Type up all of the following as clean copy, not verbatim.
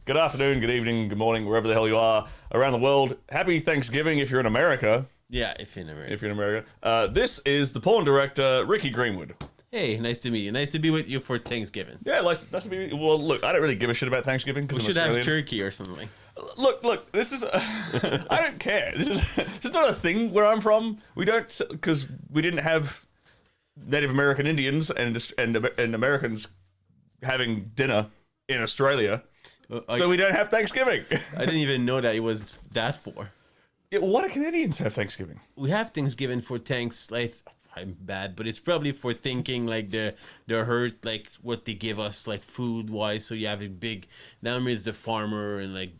Good afternoon, good evening, good morning, wherever the hell you are around the world. Happy Thanksgiving if you're in America. Yeah, if you're in America. If you're in America. This is the porn director, Ricky Greenwood. Hey, nice to meet you. Nice to be with you for Thanksgiving. Yeah, nice to be. Well, look, I don't really give a shit about Thanksgiving because We should have turkey or something. Look. This is. I don't care. This is not a thing where I'm from. We don't, because we didn't have Native American Indians and Americans having dinner in Australia, so we don't have Thanksgiving. I didn't even know that it was that for. Yeah, why do Canadians have Thanksgiving? We have Thanksgiving for thanks. Like, I'm bad, but it's probably for thinking like the hurt, like what they give us, like food wise. So you have a big. Now is the farmer and like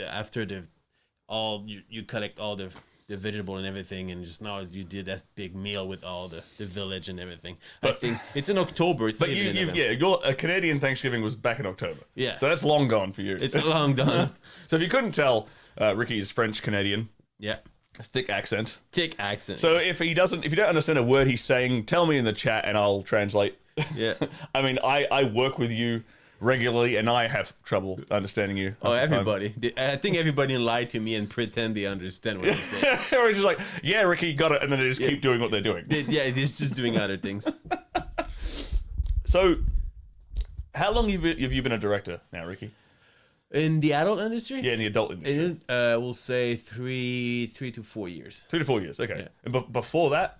after you collect all the vegetable and everything, and just now you did that big meal with all the village and everything. But, I think it's in October. It's but your Canadian Thanksgiving was back in October. Yeah, so that's long gone for you. It's long gone. So if you couldn't tell, Ricky is French Canadian. Yeah. Thick accent. So if you don't understand a word he's saying, tell me in the chat and I'll translate. Yeah. I mean, I work with you regularly and I have trouble understanding you. Oh, everybody. I think everybody lied to me and pretend they understand what I'm saying. Or it's just like, yeah, Ricky, got it, and then they just keep doing what they're doing. Yeah, they're just doing other things. So, how long have you been a director now, Ricky? In the adult industry? Yeah, in the adult industry. We'll say 3 to 4 years. 3 to 4 years, okay. Yeah. And before that?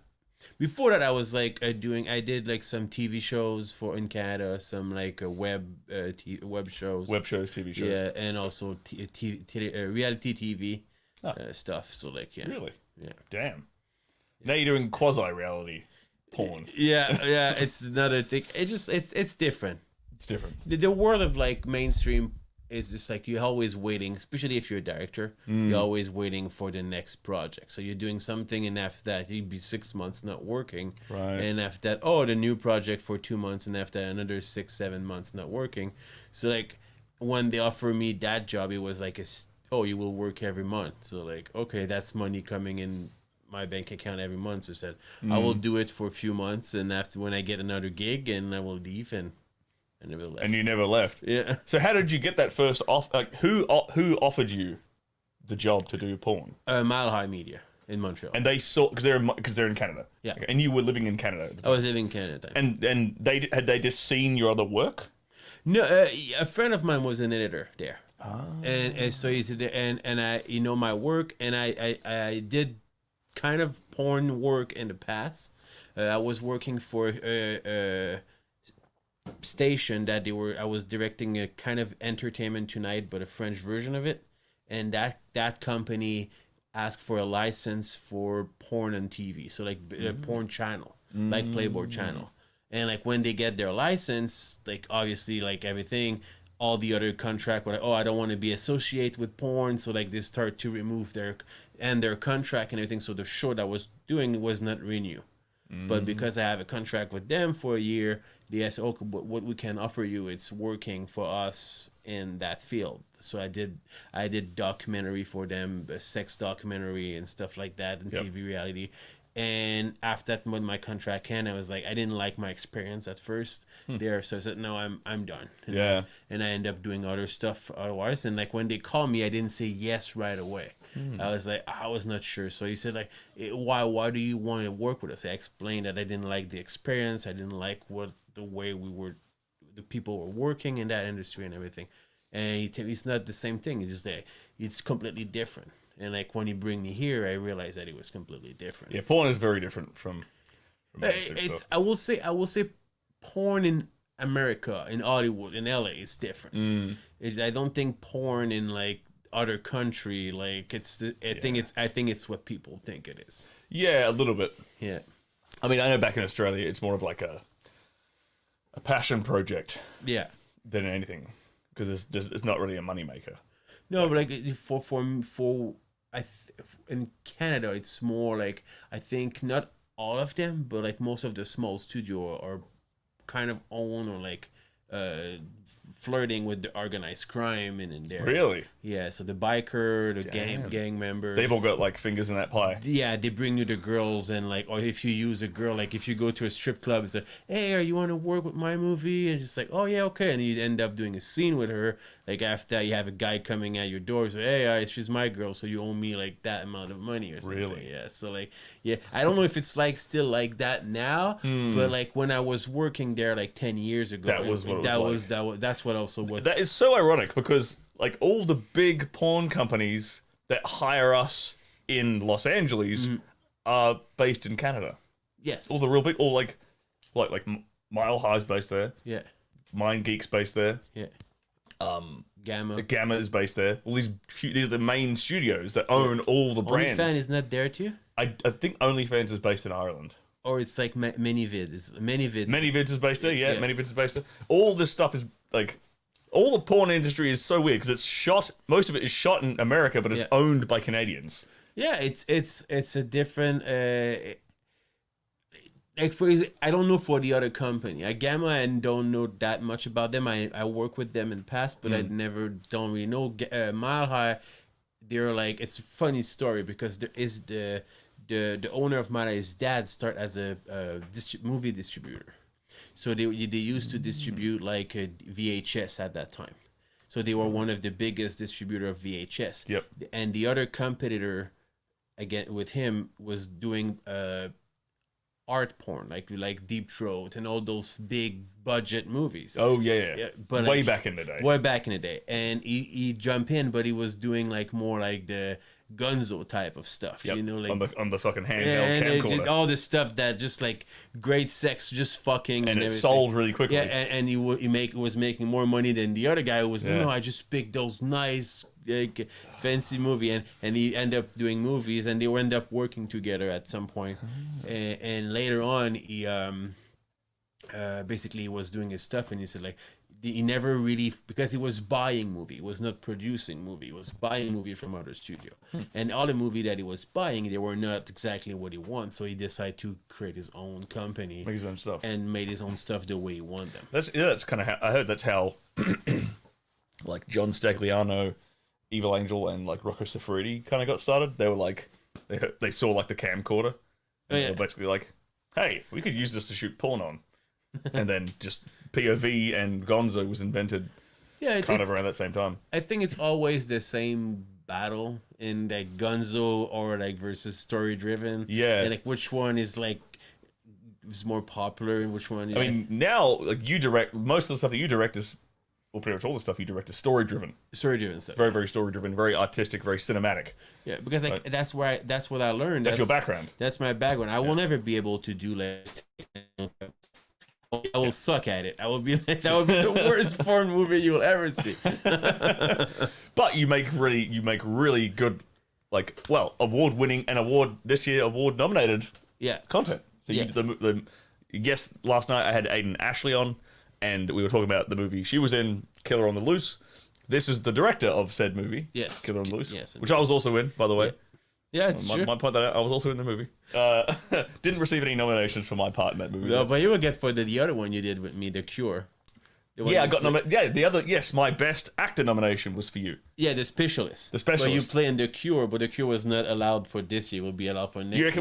Before that, I was like I did like some TV shows in Canada, some like web shows. Web shows, TV shows. Yeah, and also reality TV stuff. So like, yeah. Really? Yeah. Damn. Now you're doing quasi-reality porn. Yeah, it's another thing. It's different. It's different. The world of like mainstream is just like you're always waiting, especially if you're a director, you're always waiting for the next project. So you're doing something, and after that, you'd be 6 months not working. Right. And after that, the new project for 2 months, and after that, another 6-7 months not working. So like when they offered me that job, it was like you will work every month. So like, okay, that's money coming in my bank account every month. So I said, I will do it for a few months, and after when I get another gig, and I will leave and. I never left. And you never left. Yeah. So how did you get that first off? Like, who offered you the job to do porn? Mile High Media in Montreal. And they saw because they're in Canada. Yeah. Okay. And you were living in Canada at the time. I was living in Canada at the time. And they just seen your other work? No, a friend of mine was an editor there. And so he said, and I my work, and I did kind of porn work in the past. I was working for station that I was directing a kind of Entertainment Tonight, but a French version of it, and that company asked for a license for porn on TV, so like a porn channel, like Playboy channel, and like when they get their license, like obviously like everything, all the other contract were like, I don't want to be associated with porn, so like they start to remove their contract and everything, so the show that I was doing was not renewed. But because I have a contract with them for a year, they asked, okay, what we can offer you, it's working for us in that field. So I did documentary for them, a sex documentary and stuff like that, and TV reality. And after that, when my contract ended, I was like, I didn't like my experience at first there, so I said, no, I'm done. And I ended up doing other stuff otherwise. And like when they called me, I didn't say yes right away. I was like, I was not sure. So he said like, why do you want to work with us? I explained that I didn't like the experience. I didn't like the way the people were working in that industry and everything. And he told me it's not the same thing. It's just that it's completely different. And like when he bring me here, I realized that it was completely different. Yeah, porn is very different from it's. I will say, porn in America, in Hollywood, in LA, is different. I don't think porn in like other country, like I think it's what people think it is. Yeah, a little bit. Yeah. I mean, I know back in Australia, it's more of like a passion project. Yeah. Than anything, because it's not really a moneymaker. No, but like in Canada, it's more like, I think not all of them, but like most of the small studio are kind of own or like flirting with the organized crime in there. Really? Yeah. So the biker, the gang members. They've all got like fingers in that pie. Yeah, they bring you the girls, and like, or if you use a girl, like if you go to a strip club, it's like, hey, you want to work with my movie? And just like, oh yeah, okay, and you end up doing a scene with her. Like after that, you have a guy coming at your door, so hey, she's my girl, so you owe me like that amount of money or something. Really? Yeah. So like, yeah, I don't know if it's like still like that now, but like when I was working there like 10 years ago, that's what also was. That is so ironic because like all the big porn companies that hire us in Los Angeles are based in Canada. Yes. All the real big, all like Mile High's based there. Yeah. Mind Geek's based there. Yeah. Gamma is based there. All these are the main studios that own all the brands. OnlyFans is not there too? I think OnlyFans is based in Ireland. Or it's like ManyVids. ManyVids is based there, yeah. ManyVids is based there. All this stuff is like, all the porn industry is so weird because most of it is shot in America, but it's owned by Canadians. Yeah, it's a different. Like I don't know for the other company. Gamma, and don't know that much about them. I work with them in the past, but I don't really know. Mile High, they're like, it's a funny story because there is the owner of Mile High's dad start as a movie distributor. So they used to distribute like a VHS at that time. So they were one of the biggest distributor of VHS. Yep. And the other competitor, again with him, was doing art porn, like Deep Throat and all those big budget movies. Oh yeah. But way back in the day. And he jumped in, but he was doing like more like the Gunzo type of stuff, yep. You know, like on the fucking handheld camcorder. All this stuff that just like great sex, just fucking, and it everything. sold really quickly. Yeah, and he was making more money than the other guy who was. I just picked those nice, like fancy movie, and he ended up doing movies, and they will end up working together at some point. And later on, he basically was doing his stuff, and he said like, he never really, because he was buying movie, he was not producing movie, he was buying movie from other studio, and all the movie that he was buying, they were not exactly what he wants, so he decided to create his own company, make his own stuff, and made his own stuff the way he wanted them. That's kind of how I heard. That's how like John Stagliano, Evil Angel, and like Rocco Siffredi kind of got started. They were like, they saw like the camcorder, and they were basically like, hey, we could use this to shoot porn on. And then just POV and Gonzo was invented kind of around that same time. I think it's always the same battle in like Gonzo or like versus story driven. Yeah. And like which one is more popular and which one. I mean, now like you direct most of the stuff that you direct is, well, pretty much all the stuff you direct is story driven. Story driven stuff. Very, very story driven, very artistic, very cinematic. Yeah, because like that's what I learned. That's your background. That's my background. I will never be able to do like, I will suck at it. I will be like, that would be the worst porn movie you'll ever see. But you make really good, like, well, award-winning and award-nominated content. So you the guest last night, I had Aiden Ashley on, and we were talking about the movie she was in, Killer on the Loose. This is the director of said movie, Killer on the Loose, which I was also in, by the way. Yeah, it's true. Might point that out. I was also in the movie. Didn't receive any nominations for my part in that movie. No, but you will get for the other one you did with me, The Cure. I got nominated. Yeah, the other. Yes, my best actor nomination was for you. Yeah, The Specialist. The Specialist. Well, you play in The Cure, but The Cure was not allowed for this year. Will be allowed for next year. You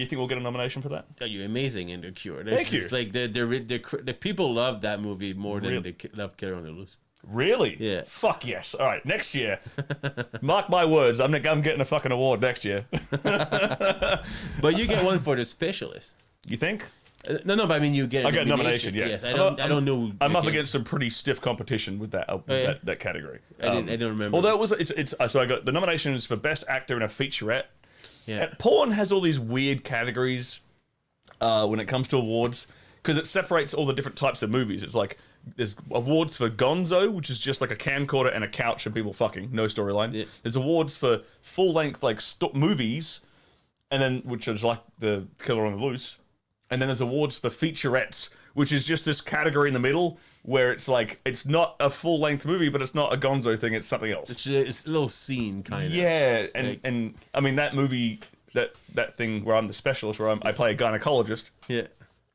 think we'll get a nomination for that? Oh, you're amazing in The Cure. Thank you. Like the people love that movie more than they love Killer on the Loose. Really? Yeah. Fuck yes. All right, next year. Mark my words. I'm getting a fucking award next year. But you get one for The Specialist. You think? No, but I mean you get. I get a nomination. Yeah. Yes, I don't know. I'm up against some pretty stiff competition with that that category. I don't remember. Although it's so I got the nominations for best actor in a featurette. Yeah. And porn has all these weird categories when it comes to awards because it separates all the different types of movies. It's like there's awards for Gonzo, which is just like a camcorder and a couch and people fucking, no storyline. Yeah. There's awards for full length like movies, and then which is like the Killer on the Loose. And then there's awards for featurettes, which is just this category in the middle where it's like, it's not a full-length movie, but it's not a Gonzo thing, it's something else. It's a little scene, kind of. Yeah, and I mean, that movie, that thing where I'm the specialist, where I play a gynecologist,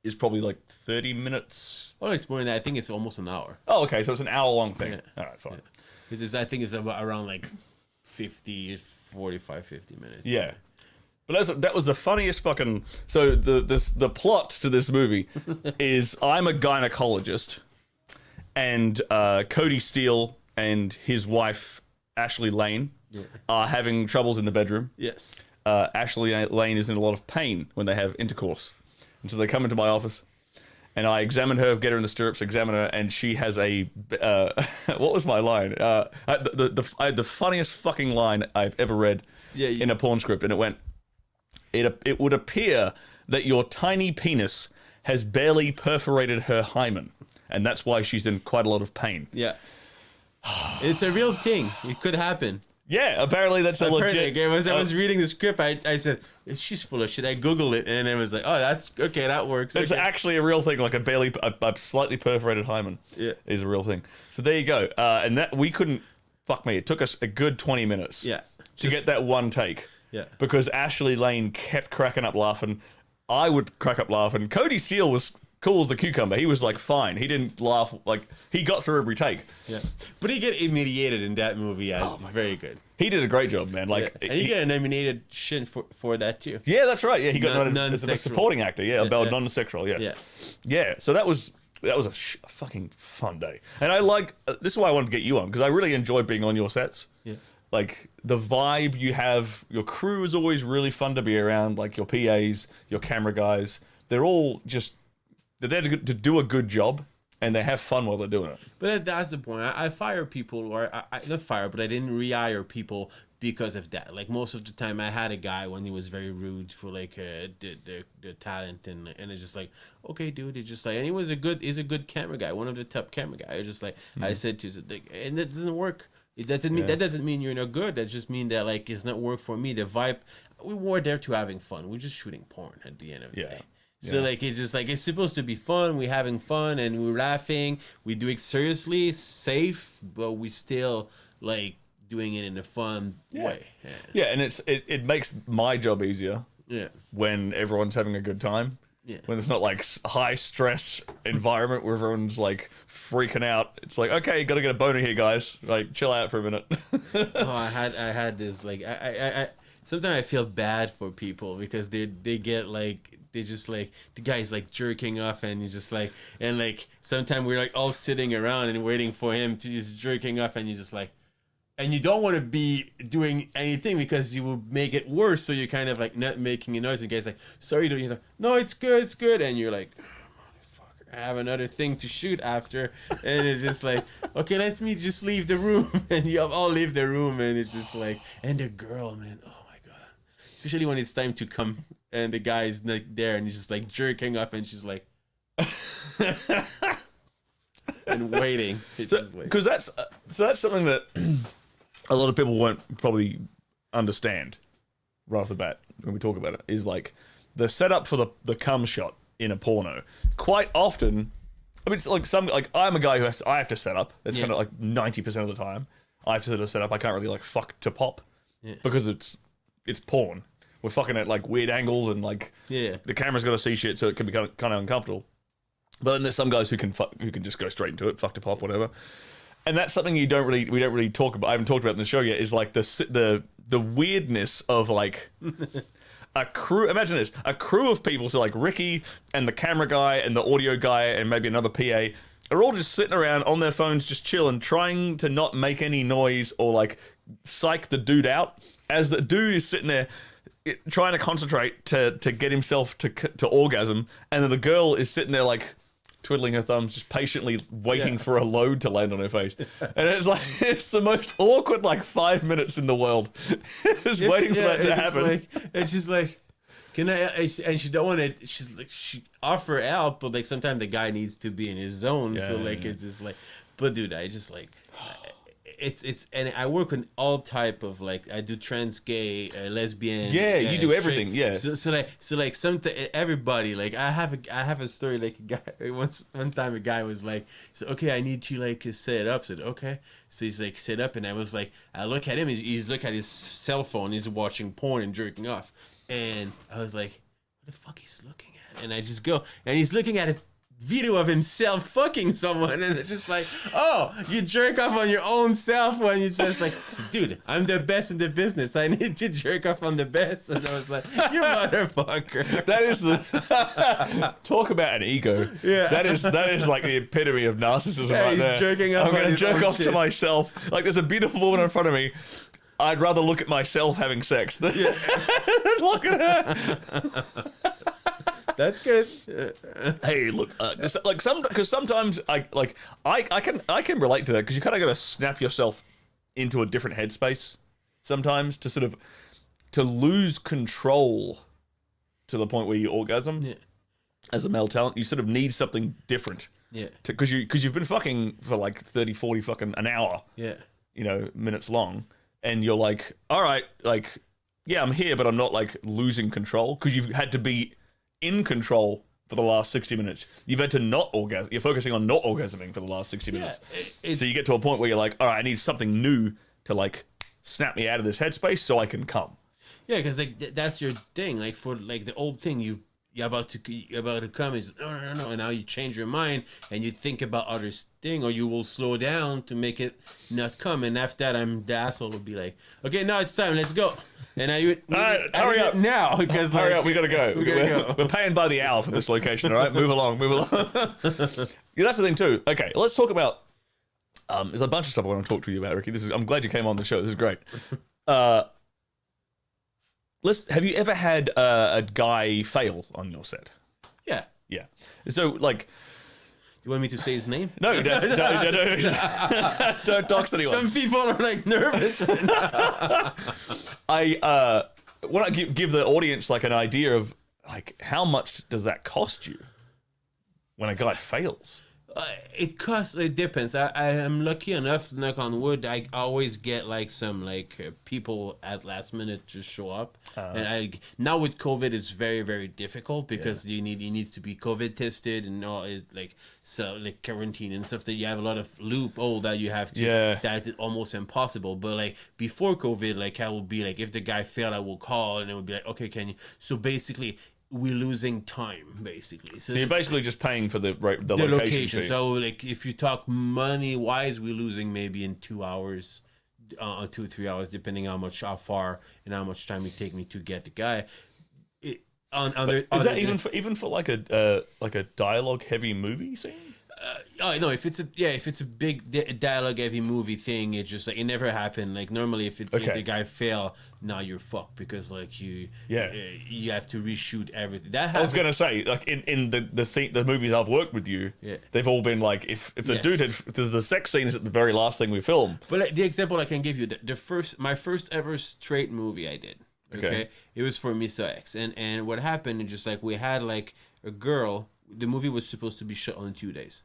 is probably like 30 minutes. Oh, it's more than that. I think it's almost an hour. Oh, okay, so it's an hour-long thing. Yeah. All right, fine. Because I think it's about around like 45, 50 minutes. Yeah. But that was the funniest fucking... So the plot to this movie is I'm a gynecologist, and Cody Steele and his wife, Ashley Lane, are having troubles in the bedroom. Yes. Ashley Lane is in a lot of pain when they have intercourse. And so they come into my office, and I examine her, get her in the stirrups, examine her, and she has a... what was my line? I had the funniest fucking line I've ever read in a porn script, and it went... It would appear that your tiny penis has barely perforated her hymen, and that's why she's in quite a lot of pain. Yeah. It's a real thing. It could happen. Yeah, apparently that's a legit... I was reading the script, I said, she's full of shit. I Googled it, and it was like, oh, that's... Okay, that works. It's actually a real thing, like a slightly perforated hymen is a real thing. So there you go. And that we couldn't... Fuck me, it took us a good 20 minutes to get that one take. Yeah. Because Ashley Lane kept cracking up laughing. I would crack up laughing. Cody Steele was cool as the cucumber. He was like fine. He didn't laugh. Like he got through every take. Yeah. But he get mediated in that movie. Very good. He did a great job, man. Like and he got nominated for that too. Yeah, that's right. Yeah, he got nominated as a supporting actor. Yeah, about non-sexual. Yeah. Yeah. So that was a fucking fun day. And I like this is why I wanted to get you on because I really enjoy being on your sets. Yeah. Like the vibe you have, your crew is always really fun to be around. Like your PAs, your camera guys, they're all they're there to do a good job, and they have fun while they're doing it. But that's the point. I fire people, or I not fire, but I didn't rehire people because of that. Like most of the time, I had a guy when he was very rude for like the talent, and it's just like, okay, dude, it's just like, and he's a good camera guy, one of the top camera guys. Just like I said to you, and it doesn't work. It doesn't mean that doesn't mean you're not good. That just mean that like it's not work for me. The vibe, we were there to having fun. We're just shooting porn at the end of the day. So like it's just like it's supposed to be fun. We're having fun and we're laughing. We do it seriously, safe, but we still like doing it in a fun way. Yeah, and it makes my job easier. Yeah, when everyone's having a good time. Yeah. When it's not like high stress environment where everyone's like freaking out. It's like, okay, gotta get a boner here, guys. Like, chill out for a minute. I had this like I sometimes I feel bad for people because they get like they just like the guy's like jerking off and he's just like and like sometimes we're like all sitting around and waiting for him to just jerking off and you're just like. And you don't want to be doing anything because you will make it worse. So you're kind of like not making a noise. And the guy's like, sorry, he's like, no, it's good. And you're like, motherfucker, I have another thing to shoot after. And it's just like, okay, let me just leave the room. And you all leave the room. And it's just like, and the girl, man, oh my God. Especially when it's time to come and the guy is not there and he's just like jerking off and she's like, and waiting. Because that's something that a lot of people won't probably understand right off the bat when we talk about it is like the setup for the cum shot in a porno. Quite often, I mean, it's like I'm a guy who I have to set up. That's kind of like 90% of the time. I have to set up. I can't really like fuck to pop because it's porn. We're fucking at like weird angles and like the camera's got to see shit, so it can be kind of uncomfortable. But then there's some guys who can just go straight into it, fuck to pop, whatever. And that's something we don't really talk about. I haven't talked about in the show yet. Is like the weirdness of like a crew. Imagine this: a crew of people. So like Ricky and the camera guy and the audio guy and maybe another PA are all just sitting around on their phones, just chilling, trying to not make any noise or like psych the dude out. As the dude is sitting there trying to concentrate to get himself to orgasm, and then the girl is sitting there like twiddling her thumbs, just patiently waiting for a load to land on her face. And it's like, it's the most awkward, like, 5 minutes in the world. Just waiting for that to happen. And she's like, can I, and she don't want to, she's like, she offer help, but like sometimes the guy needs to be in his zone. So like, it's just like, but dude, I just like, it's and I work on all type of like I do trans, gay, lesbian. Yeah, you do everything. Yeah. So like everybody like I have a story like a guy one time a guy was like, so okay, I need to like set it up. I said okay. So he's like set up, and I was like, I look at him. He's look at his cell phone. He's watching porn and jerking off, and I was like, what the fuck he's looking at? And I just go, and he's looking at a video of himself fucking someone, and it's just like, oh, you jerk off on your own self when you just like, dude, I'm the best in the business. I need to jerk off on the best. And I was like, you motherfucker. That is the talk about an ego. Yeah. That is like the epitome of narcissism right he's there. jerking off I'm on gonna his jerk own off to shit. myself. Like there's a beautiful woman in front of me. I'd rather look at myself having sex than look at her. That's good. Hey, look, because sometimes I can relate to that because you kind of got to snap yourself into a different headspace sometimes to sort of to lose control to the point where you orgasm. Yeah. As a male talent, you sort of need something different. Yeah. Because you've been fucking for like 30, 40 fucking an hour. Yeah. Minutes long, and you're like, all right, like, yeah, I'm here, but I'm not like losing control because you've had to be in control for the last 60 minutes. You've had to not orgasm. You're focusing on not orgasming for the last 60 minutes. So you get to a point where you're like, all right, I need something new to like snap me out of this headspace so I can come. Yeah, because like that's your thing. Like for like the old thing, you're about to come is no, and now you change your mind and you think about other thing, or you will slow down to make it not come. And after that, the asshole will be like, okay, now it's time, let's go. And all right, hurry up now, because hurry up, we gotta go. Go. We're paying by the hour for this location. All right, move along. Yeah, that's the thing too. Okay, let's talk about. There's a bunch of stuff I want to talk to you about, Ricky. I'm glad you came on the show. This is great. Have you ever had a guy fail on your set? Yeah. Yeah. So, like... You want me to say his name? No, don't dox anyone. Some people are, like, nervous right now. I want to give the audience, like, an idea of, like, how much does that cost you when a guy fails? It depends. I am lucky enough, knock on wood, I always get like some like people at last minute to show up. And now with COVID it's very, very difficult because he needs to be COVID tested and all is like quarantine and stuff, that you have a lot of loophole that you have to that's almost impossible. But like before COVID, like I will be like, if the guy failed, I will call and it would be like, okay, can you? So basically we're losing time, basically. So you're basically just paying for the location fee. So, like, if you talk money-wise, we're losing maybe in 2 hours, 2 or 3 hours, depending how far and how much time it take me to get the guy. Is that even for like a dialogue-heavy movie scene? No, if it's a big dialogue heavy movie thing, it just like it never happened. Like normally, if the guy fail, now you're fucked because like you have to reshoot everything. That happened. I was gonna say, like in the movies I've worked with you, they've all been like, if the dude had the sex scene is at the very last thing we film. But like, the example I can give you, my first ever straight movie I did. Okay, it was for Misa X, and what happened is just like we had like a girl. The movie was supposed to be shot in 2 days,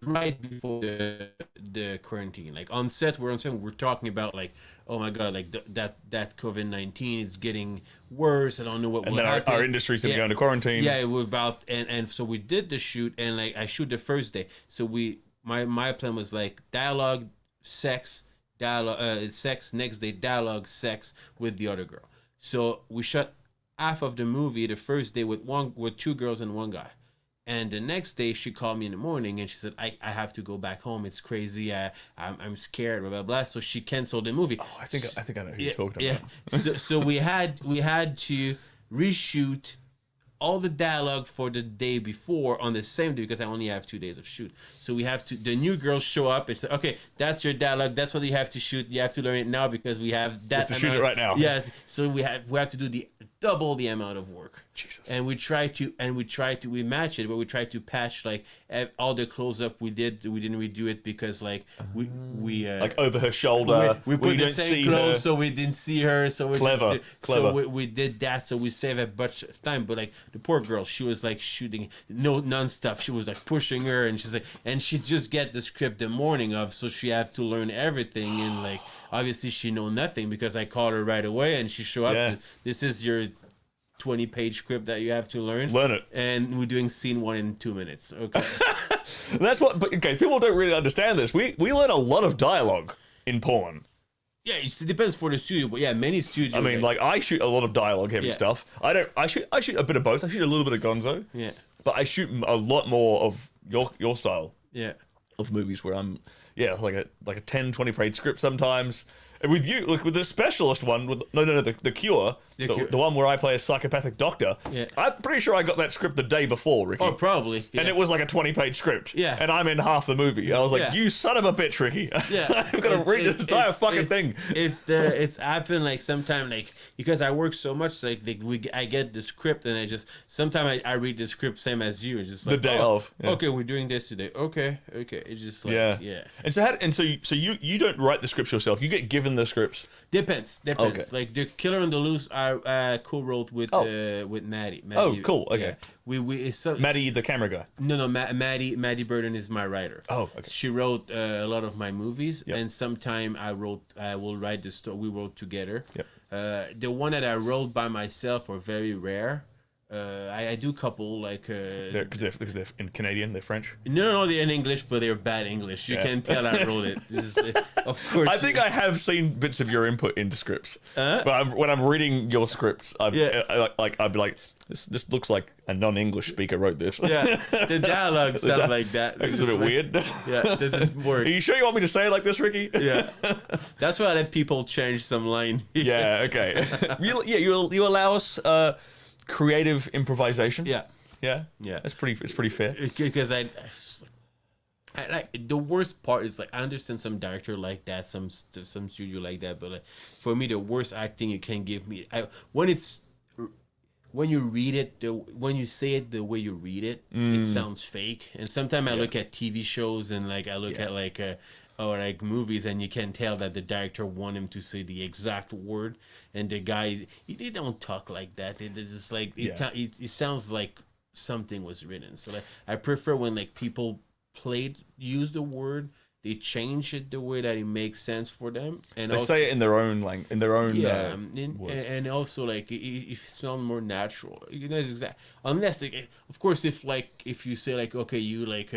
right before the quarantine. Like on set, we're talking about like, oh my god, like that COVID-19 is getting worse. I don't know what will happen. Our industry's gonna go into quarantine. Yeah, we're about and so we did the shoot, and like I shoot the first day. So my plan was like dialogue, sex, sex, next day dialogue, sex with the other girl. So we shot half of the movie the first day with 2 girls and 1 guy. And the next day, she called me in the morning and she said, I have to go back home. It's crazy. I'm scared, blah, blah, blah. So she canceled the movie. Oh, I think I know who you're talking about. So we had to reshoot all the dialogue for the day before on the same day because I only have 2 days of shoot. So we have to, the new girls show up and say, okay, that's your dialogue. That's what you have to shoot. You have to learn it now because we have that. We have to shoot it right now. Yeah. So we have to do double the amount of work. Jesus. And we match it, but we try to patch like all the close up we didn't redo it because like we like over her shoulder. We put the same clothes so we didn't see her. So we clever. So we did that. So we save a bunch of time. But like the poor girl, she was like shooting nonstop. She was like pushing her, and she's like, and she just get the script the morning of, so she have to learn everything. And like obviously she know nothing because I called her right away, and she show up. Yeah. This is your 20-page script that you have to learn. Learn it. And we're doing scene 1 in 2 minutes. Okay. That's what. But okay, people don't really understand this. We learn a lot of dialogue in porn. Yeah, it depends for the studio, but yeah, many studios. I mean, like I shoot a lot of dialogue heavy Yeah. stuff. I shoot a bit of both. I shoot a little bit of gonzo. Yeah. But I shoot a lot more of your style Yeah. of movies where I'm like a 10, 20 page script sometimes. And with you, like with the specialist one, with the Cure, Cure. the one where I play a psychopathic doctor. Yeah. I'm pretty sure I got that script the day before, Ricky. Oh, probably. Yeah. And it was like a 20-page script. Yeah. And I'm in half the movie. I was like, Yeah. you son of a bitch, Ricky. Yeah. I'm gonna read this entire fucking thing. It's happened like sometime like because I work so much like I get the script and sometimes I read the script same as you. It's just like The day of. Yeah. Okay, we're doing this today. Okay. It's just like yeah. And so you don't write the scripts yourself. You get given the scripts. Depends. Okay. Like the Killer on the Loose, I co-wrote with Maddie. Oh, cool. Okay. Yeah. It's Maddie, the camera guy. No, Maddie Burden is my writer. Oh, okay. She wrote a lot of my movies, Yep. and sometime I will write the story. We wrote together. Yep. The one that I wrote by myself are very rare. I do couple like Because they're in Canadian, they're French. no, they're in English, but they're bad English. You can tell I wrote it. Of course. I think I have seen bits of your input into scripts, but when I'm reading your scripts, I'd be like, this looks like a non-English speaker wrote this. Yeah, the dialogue stuff like that. It's a bit weird. Yeah, it doesn't work. Are you sure you want me to say it like this, Ricky? Yeah, that's why I let people change some line. Yeah. Okay. You allow us creative improvisation. Yeah. Yeah. Yeah. It's pretty fair. Because I like the worst part is like I understand some director like that, some studio like that, but like for me the worst acting you can give me when you read it, when you say it the way you read it, it sounds fake. And sometimes I look at TV shows and like I look at like or like movies, and you can tell that the director want him to say the exact word, and the guy they don't talk like that. They just like it sounds like something was written. So like I prefer when like people use the word, they change it the way that it makes sense for them, and They also, say it in their own language, in their own words. and also like it sounds more natural. You know, exactly. Unless like, of course, if you say like okay, you like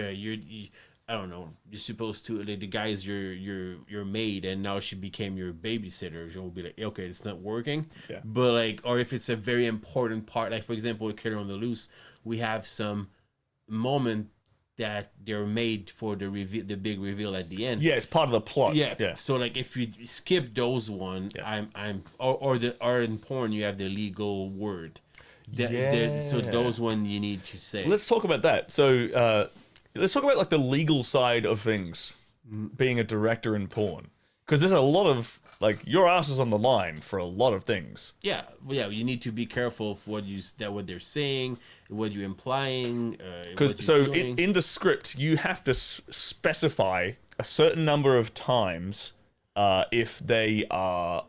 I don't know, you're supposed to like, the guy is your maid, and now she became your babysitter. You'll be like, okay, it's not working. Yeah. But like, or if it's a very important part, like for example, with Killer on the Loose, we have some moment that they're made for the big reveal at the end. Yeah, it's part of the plot. Yeah. So like, if you skip those one, or in porn you have the legal word. So those one you need to say. Let's talk about that. So let's talk about like the legal side of things, being a director in porn, because there's a lot of like your ass is on the line for a lot of things. Yeah. You need to be careful of what they're saying, what you're implying. Because in the script you have to specify a certain number of times if they are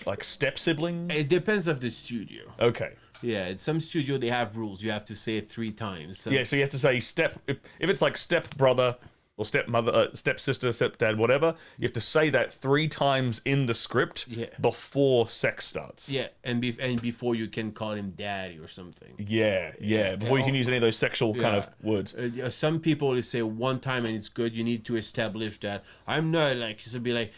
like step siblings. It depends of the studio. Okay. Yeah, in some studio they have rules. You have to say it 3 times. So you have to say if it's like step brother or stepmother, stepsister, stepdad, whatever, you have to say that 3 times in the script before sex starts. Yeah, and before you can call him daddy or something. Yeah. Before you can use any of those sexual kind of words. Some people they say 1 time and it's good. You need to establish that I'm not like to be like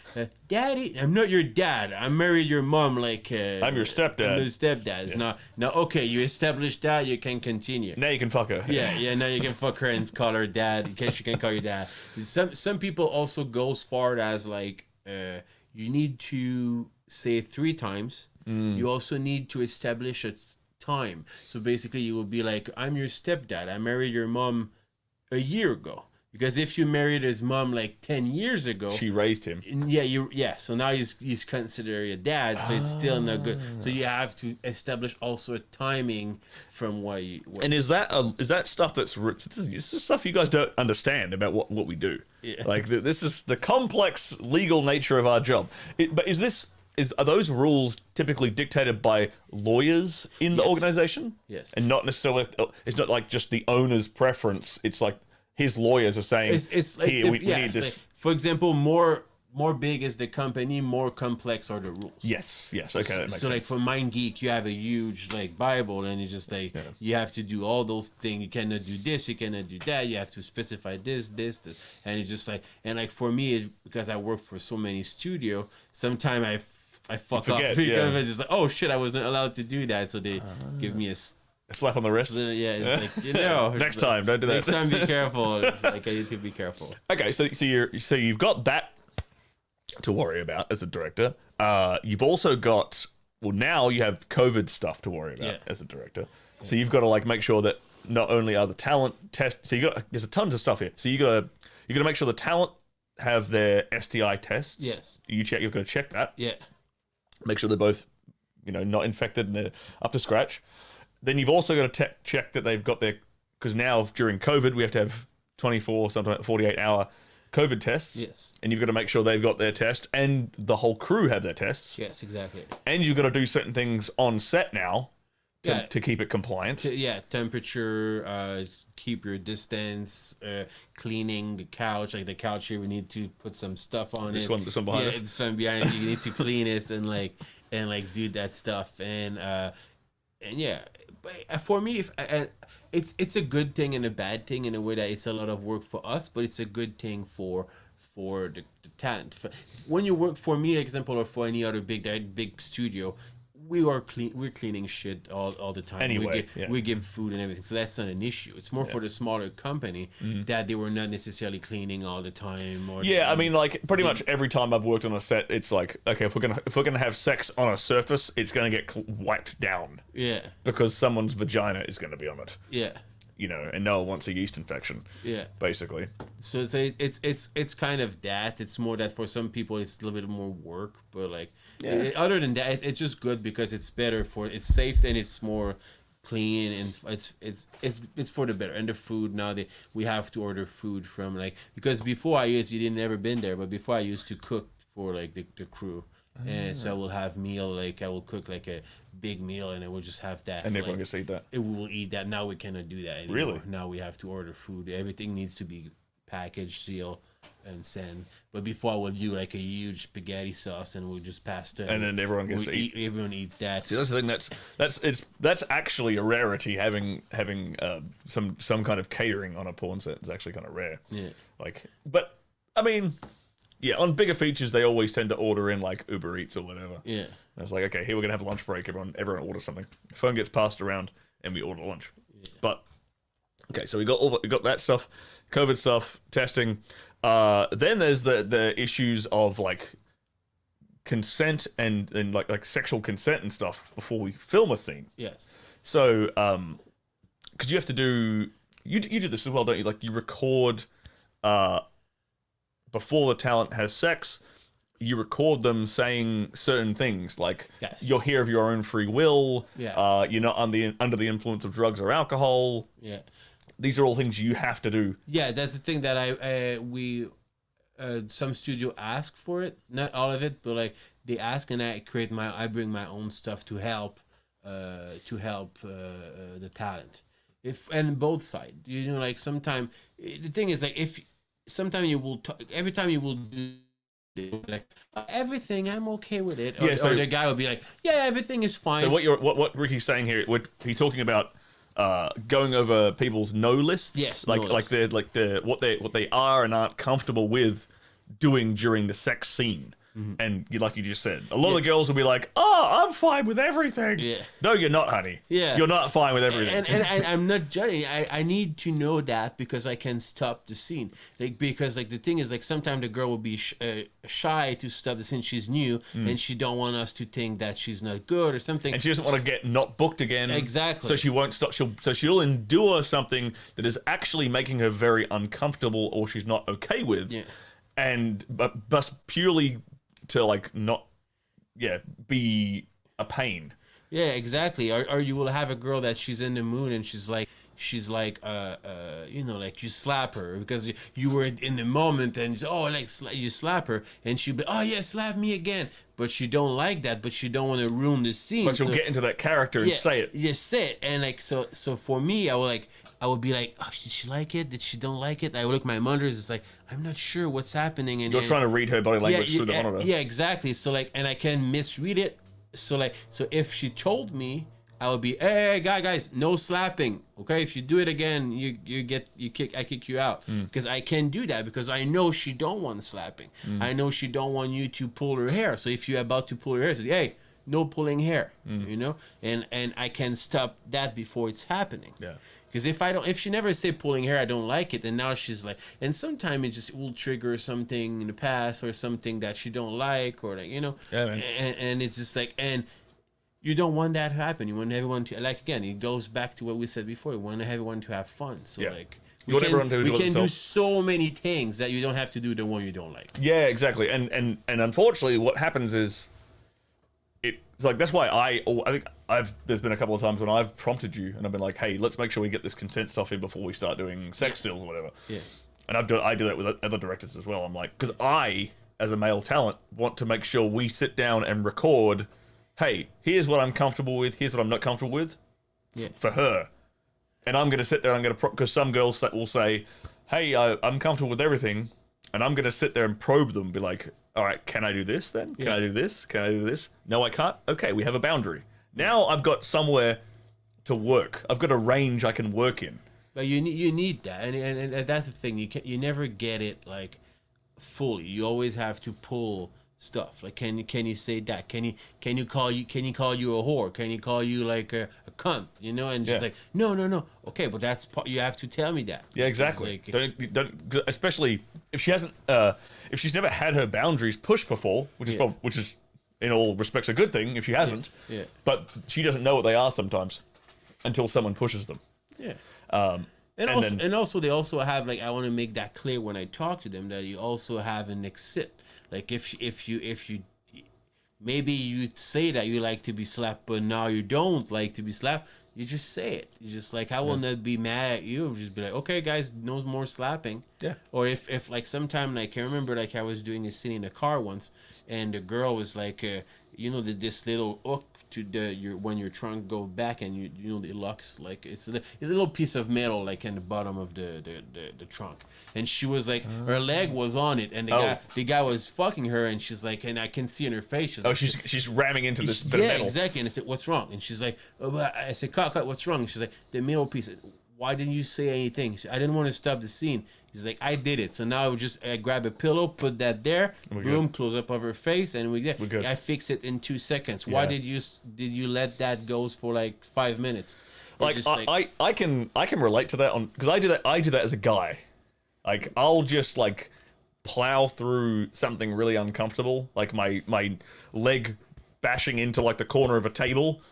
daddy. I'm not your dad. I married your mom. Like I'm your stepdad. I'm your stepdad. It's not now. Okay, you established that. You can continue. Now you can fuck her. Yeah. Now you can fuck her and call her dad in case she can call you dad. Some people also go as far as like you need to say 3 times. You also need to establish a time. So basically, you will be like, "I'm your stepdad. I married your mom a year ago." Because if you married his mom like 10 years ago, she raised him. So now he's considered a dad, so it's still not good. So you have to establish also a timing from what you. And is that stuff that's this is stuff you guys don't understand about what we do? Yeah. Like this is the complex legal nature of our job. But are those rules typically dictated by lawyers in the organization? Yes. And not necessarily. It's not like just the owner's preference. It's like his lawyers are saying, we need this. For example, more more big is the company, more complex are the rules. Yes. Okay, that makes So sense. like for Mind Geek, you have a huge like Bible, and it's just like you have to do all those things. You cannot do this, you cannot do that. You have to specify this, and it's just like, and like for me, it's because I work for so many studio. Sometimes I fuck up because it's just like, oh shit, I wasn't allowed to do that, so they give me a slap on the wrist. Yeah, it's like, you know, next time, don't do that. Next time, be careful. It's like I need to be careful. Okay, so you've got that to worry about as a director. You've also got, well, now you have COVID stuff to worry about as a director. So you've got to like make sure that not only are the talent test. So there's a tons of stuff here. So you got to make sure the talent have their STI tests. Yes. You've got to check that. Yeah. Make sure they're both, not infected and they're up to scratch. Then you've also got to check that they've got their, because now during COVID we have to have 24, sometimes 48-hour COVID tests. Yes. And you've got to make sure they've got their test and the whole crew have their tests. Yes, exactly. And you've got to do certain things on set now to keep it compliant. Temperature, keep your distance, cleaning the couch. Like the couch here, we need to put some stuff on This it. one behind us. Yeah, this one behind us. You need to clean this and do that stuff. And yeah, but for me, it's a good thing and a bad thing in a way that it's a lot of work for us, but it's a good thing for the talent. When you work for me, example, or for any other big studio, we're cleaning shit all the time. Anyway, we give food and everything, so that's not an issue. It's more for the smaller company that they were not necessarily cleaning all the time. I mean, like pretty much every time I've worked on a set, it's like, okay, if we're gonna have sex on a surface, it's gonna get wiped down. Yeah. Because someone's vagina is gonna be on it. Yeah. And no one wants a yeast infection. Yeah. Basically. So it's kind of that. It's more that for some people it's a little bit more work, but like other than that, it's just good because it's better it's safe and it's more clean and it's for the better. And the food now we have to order food from because before you didn't never been there, but before I used to cook for like the crew. And so I will have meal, I will cook like a big meal and I will just have that. And everyone gets to eat that. We will eat that. Now we cannot do that anymore. Really? Now we have to order food. Everything needs to be packaged, seal, and send. But before I would do like a huge spaghetti sauce and we'll just pass it. And then everyone gets to eat. Everyone eats that. See, that's the thing. That's actually a rarity. Having some kind of catering on a porn set is actually kind of rare. Yeah. But I mean. Yeah, on bigger features, they always tend to order in like Uber Eats or whatever. Yeah. And it's like, okay, here we're gonna have a lunch break. Everyone orders something. The phone gets passed around, and we order lunch. Yeah. But okay, so we got that stuff, COVID stuff, testing. Then there's the issues of like consent and like sexual consent and stuff before we film a scene. Yes. So, because you have to do you do this as well, don't you? Like you record. Before the talent has sex, you record them saying certain things like you're here of your own free will. Yeah. You're not under the influence of drugs or alcohol. Yeah. These are all things you have to do. Yeah, that's the thing that some studio ask for it. Not all of it, but like they ask and I bring my own stuff to help the talent. And both sides, like sometimes the thing is like sometimes you will every time you will do like everything I'm okay with it or the guy will be like everything is fine. So what Ricky's saying here, he's talking about going over people's no lists. Yes, like what they are and aren't comfortable with doing during the sex scene. Mm-hmm. And like you just said, a lot of the girls will be like, "Oh, I'm fine with everything." Yeah. No, you're not, honey. Yeah. You're not fine with everything. And I'm not judging. I need to know that because I can stop the scene. Because the thing is sometimes the girl will be shy to stop the scene. She's new and she don't want us to think that she's not good or something. And she doesn't want to get not booked again. Exactly. So she won't stop. She'll endure something that is actually making her very uncomfortable or she's not okay with. Yeah. But purely to not be a pain. Yeah, exactly. Or you will have a girl that she's in the mood and she's like you slap her because you were in the moment and you slap her and she'll be slap me again, but she don't like that, but she don't want to ruin the scene, but she'll get into that character and say it. Just say it. And so for me I will I would be like, oh, did she like it? Did she don't like it? I would look at my monitors. It's like, I'm not sure what's happening. And You're trying to read her body language through the monitor. Yeah, exactly. So like, and I can misread it. So if she told me, I would be, hey, guys, no slapping. Okay, if you do it again, I kick you out, because I can do that, because I know she don't want slapping. I know she don't want you to pull her hair. So if you're about to pull her hair, say, hey, no pulling hair, you know, and I can stop that before it's happening. Yeah. Because if she never say pulling hair, I don't like it, and now she's like, and sometimes it will trigger something in the past or something that she don't like, or like, you know, yeah, man. And it's just like, and you don't want that to happen. You want everyone to, like, again, it goes back to what we said before. You want everyone to have fun. So like, we can do so many things that you don't have to do the one you don't like. Yeah, exactly. And unfortunately, what happens is, it's like, that's why I think there's been a couple of times when I've prompted you and I've been like, hey, let's make sure we get this consent stuff in before we start doing sex stills or whatever. Yeah. And I do that with other directors as well. I'm like, because I, as a male talent, want to make sure we sit down and record, hey, here's what I'm comfortable with, here's what I'm not comfortable with, for her. And I'm going to sit there, because some girls will say, hey, I'm comfortable with everything, and I'm going to sit there and probe them, be like, all right, can I do this then? Can I do this? Can I do this? No, I can't. Okay, we have a boundary. Now I've got somewhere to work. I've got a range I can work in. But you need that, and that's the thing. You never get it like fully. You always have to pull stuff. Like, can you say that? Can you call you a whore? Can you call you like a cunt? You know, and just like no. Okay, but that's you have to tell me that. Yeah, exactly. Like, don't especially if she hasn't if she's never had her boundaries pushed before, which is in all respects a good thing if she hasn't. Yeah. But she doesn't know what they are sometimes until someone pushes them. Yeah. And also they also have, like, I want to make that clear when I talk to them, that you also have an exit. Like, if you maybe you say that you like to be slapped, but now you don't like to be slapped, you just say it. You just like, I will not be mad at you. Just be like, okay, guys, no more slapping. Yeah. Or if like sometime, like, I remember, like, I was doing a scene in a car once, and the girl was like, you know, this little hook to when your trunk go back, and you know it locks, like, it's a little piece of metal, like, in the bottom of the trunk, and she was like, her leg was on it, and the guy was fucking her, and she's like, and I can see in her face, she's like, she's ramming into this bit of metal. Exactly. And I said, what's wrong? And she's like, I said, cut, what's wrong? And she's like, the middle piece. Why didn't you say anything? I didn't want to stop the scene. He's like, I did it. So now I would just grab a pillow, put that there, boom, close up of her face, and we're good. I fix it in 2 seconds. Why did you let that go for like 5 minutes? Like, I can relate to that because I do that as a guy. Like, I'll just like plow through something really uncomfortable, like my leg bashing into like the corner of a table,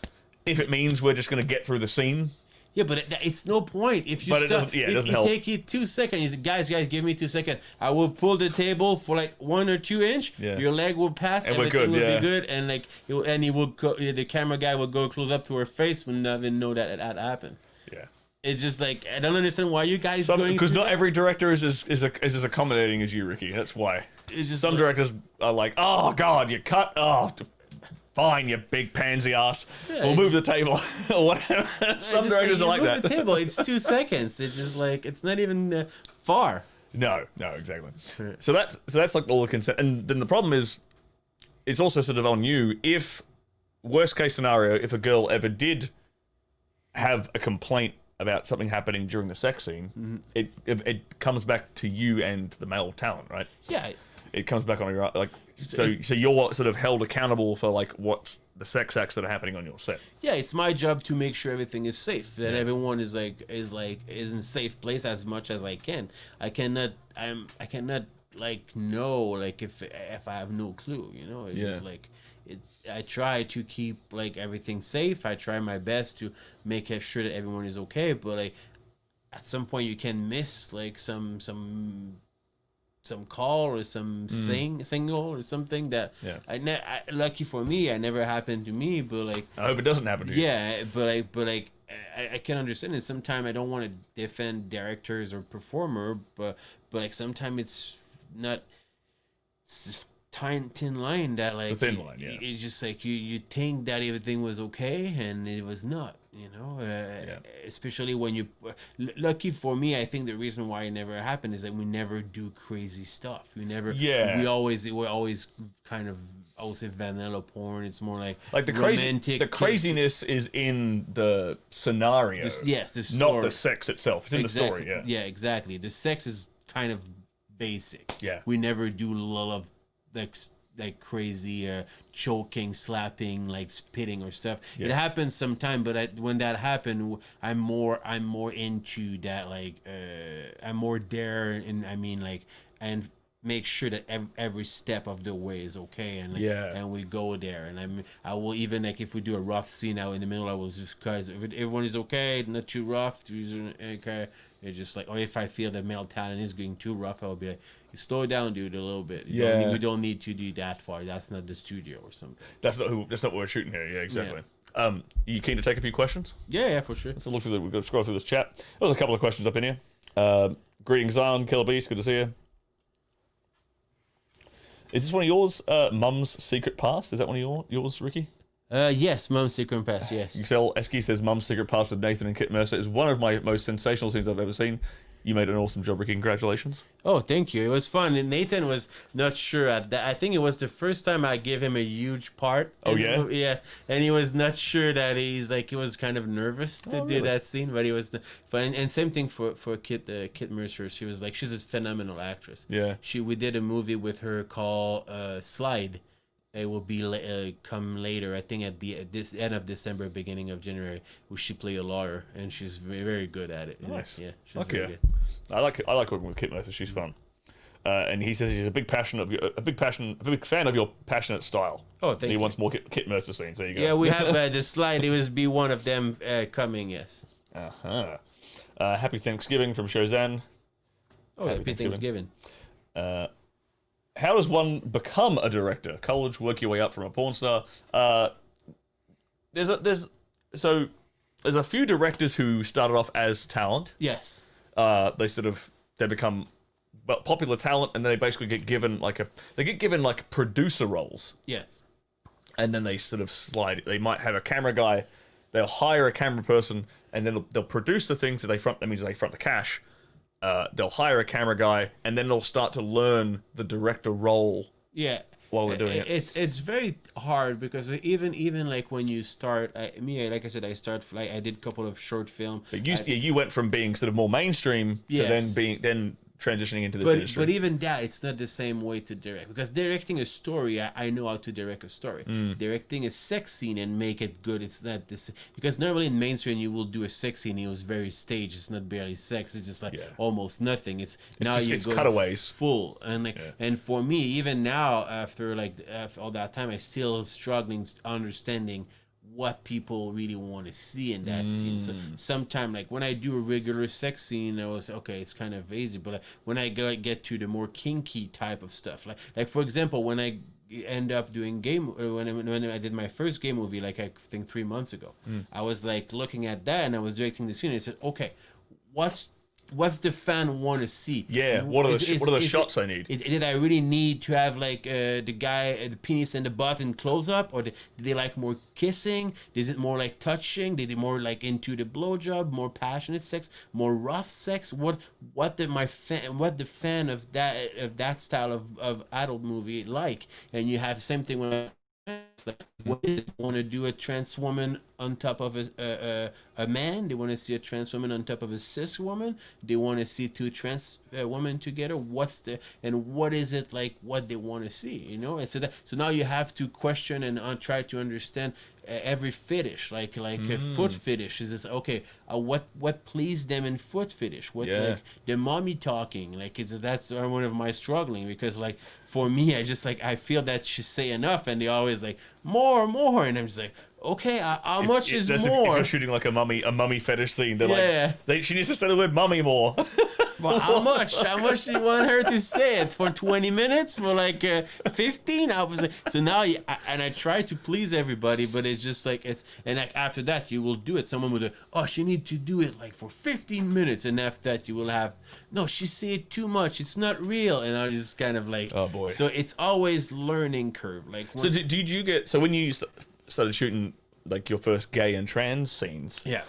if it means we're just gonna get through the scene. Yeah, but it's no point if you stop. It doesn't help. Take you 2 seconds. You say, guys, give me 2 seconds. I will pull the table for like 1 or 2 inch. Yeah. Your leg will pass. And everything will be good. And like, he will go, the camera guy will go close up to her face. We'll never know that happened. Yeah. It's just like, I don't understand why you guys going. Because not every director is as accommodating as you, Ricky. That's why. It's just some directors are like, oh God, you cut. Oh. Fine, you big pansy ass. Yeah, we'll move the table or whatever. Some directors are like that. The table. It's 2 seconds. It's just like, it's not even far. No, exactly. So that's like all the consent. And then the problem is, it's also sort of on you. If worst case scenario, if a girl ever did have a complaint about something happening during the sex scene, it comes back to you and the male talent, right? Yeah. It comes back on your like. So you're sort of held accountable for like what's the sex acts that are happening on your set. Yeah, it's my job to make sure everything is safe, that everyone is in a safe place as much as I can. I cannot like know, like, if I have no clue, you know. It's just like I try to keep like everything safe. I try my best to make sure that everyone is okay, but like at some point you can miss like some call or some single or something that lucky for me, I never happened to me, but like I hope it doesn't happen to you. Yeah, but I can understand it. Sometimes I don't want to defend directors or performer, but like sometimes it's not thin line that like it's a thin line, yeah. It's just like you think that everything was okay and it was not, you know. Especially when you lucky for me, I think the reason why it never happened is that we never do crazy stuff. We're always kind of, I would say, vanilla porn. It's more like the craziness is in the scenario. The story. Not the sex itself. It's in the story. Yeah, exactly. The sex is kind of basic. Yeah, we never do a lot of like crazy choking, slapping, like spitting or stuff. It happens sometime, but when that happened, I'm more into that. Like I'm more there, and I mean like, and make sure that every step of the way is okay, and and we go there. And I will even, like, if we do a rough scene out in the middle, I will just, guys, if everyone is okay, not too rough, okay. It's just like, or if I feel that male talent is going too rough, I'll be like, slow down, dude, a little bit. We don't need to do that far. That's not the studio or something. That's not what we're shooting here. Yeah, exactly. Yeah. You keen to take a few questions? Yeah, for sure. Let's look through. We're going to scroll through this chat. There's a couple of questions up in here. Greetings, Zion, Killer Beast. Good to see you. Is this one of yours? Mum's Secret Past? Is that one of yours, Ricky? Yes, Mum's Secret Past, yes. Esky says Mum's Secret Past with Nathan and Kit Mercer is one of my most sensational scenes I've ever seen. You made an awesome job, Ricky. Congratulations. Oh, thank you. It was fun. And Nathan was not sure at that. I think it was the first time I gave him a huge part. Oh, yeah? Yeah. And he was not sure that he was kind of nervous to do that scene, but he was fun. And same thing for Kit Mercer. She's a phenomenal actress. Yeah. We did a movie with her called Slide. It will be come later, I think, at this end of December, beginning of January, where she play a lawyer, and she's very, very good at it. Nice. Yeah, she's very good. I like working with Kit Mercer. She's fun. And he says he's a big fan of your passionate style. Oh, thank you. He wants more Kit Mercer scenes. There you go. Yeah, we have the slide. It was be one of them coming. Yes. Happy Thanksgiving from Shozan. Oh, happy Thanksgiving. How does one become a director? College, work your way up from a porn star. There's a few directors who started off as talent. Yes. They become popular talent, and then they basically get given producer roles. Yes. And then they sort of slide. They might have a camera guy. They'll hire a camera person, and then they'll produce the things that they front. That means they front the cash. They'll hire a camera guy, and then they'll start to learn the director role. Yeah, while they're doing it. It's very hard because even like when you start, like I said, I did a couple of short film. But you went from being sort of more mainstream to then transitioning into this industry. But even that, it's not the same way to direct, because directing a story, I know how to direct a story. Directing a sex scene and make it good, it's not this, because normally in mainstream you will do a sex scene, it was very staged, it's not barely sex, it's just like almost nothing. It's now you go cutaways full, and and for me, even now after all that time, I still struggling understanding what people really want to see in that scene. So sometimes, like when I do a regular sex scene, I was okay, it's kind of easy. But when I get to the more kinky type of stuff, like for example, when I end up doing when I did my first gay movie, like I think 3 months ago, I was like looking at that and I was directing the scene. And I said, okay, what's the fan want to see? Yeah, what are the shots I need? Did I really need to have like the guy, the penis and the butt in close up, or did they like more kissing? Is it more like touching? Did they more like into the blowjob, more passionate sex, more rough sex? What the fan of that style of adult movie like? And you have the same thing when. Like, what do they want to do a trans woman on top of a man? They want to see a trans woman on top of a cis woman. They want to see two trans women together. What is it like? What they want to see, you know? And so now you have to question and try to understand every fetish, like a foot fetish. Is this okay? What pleased them in foot fetish? Like the mommy talking? Like that's one of my struggling, because like for me, I feel that she say enough, and they always like more, and I'm just like, okay, how much is If more? you're shooting like a mummy fetish scene, they're Yeah. she needs to say the word mummy more. Well, how much? How much do you want her to say it for 20 minutes? For like 15? I was like, so now, I try to please everybody, but it's just like and like after that you will do it. Someone will do, she need to do it like for 15 minutes, and after that you will have, no, she say it too much. It's not real, and I just kind of like, oh boy. So it's always learning curve. Like, so did you get when you started shooting like your first gay and trans scenes? Yeah.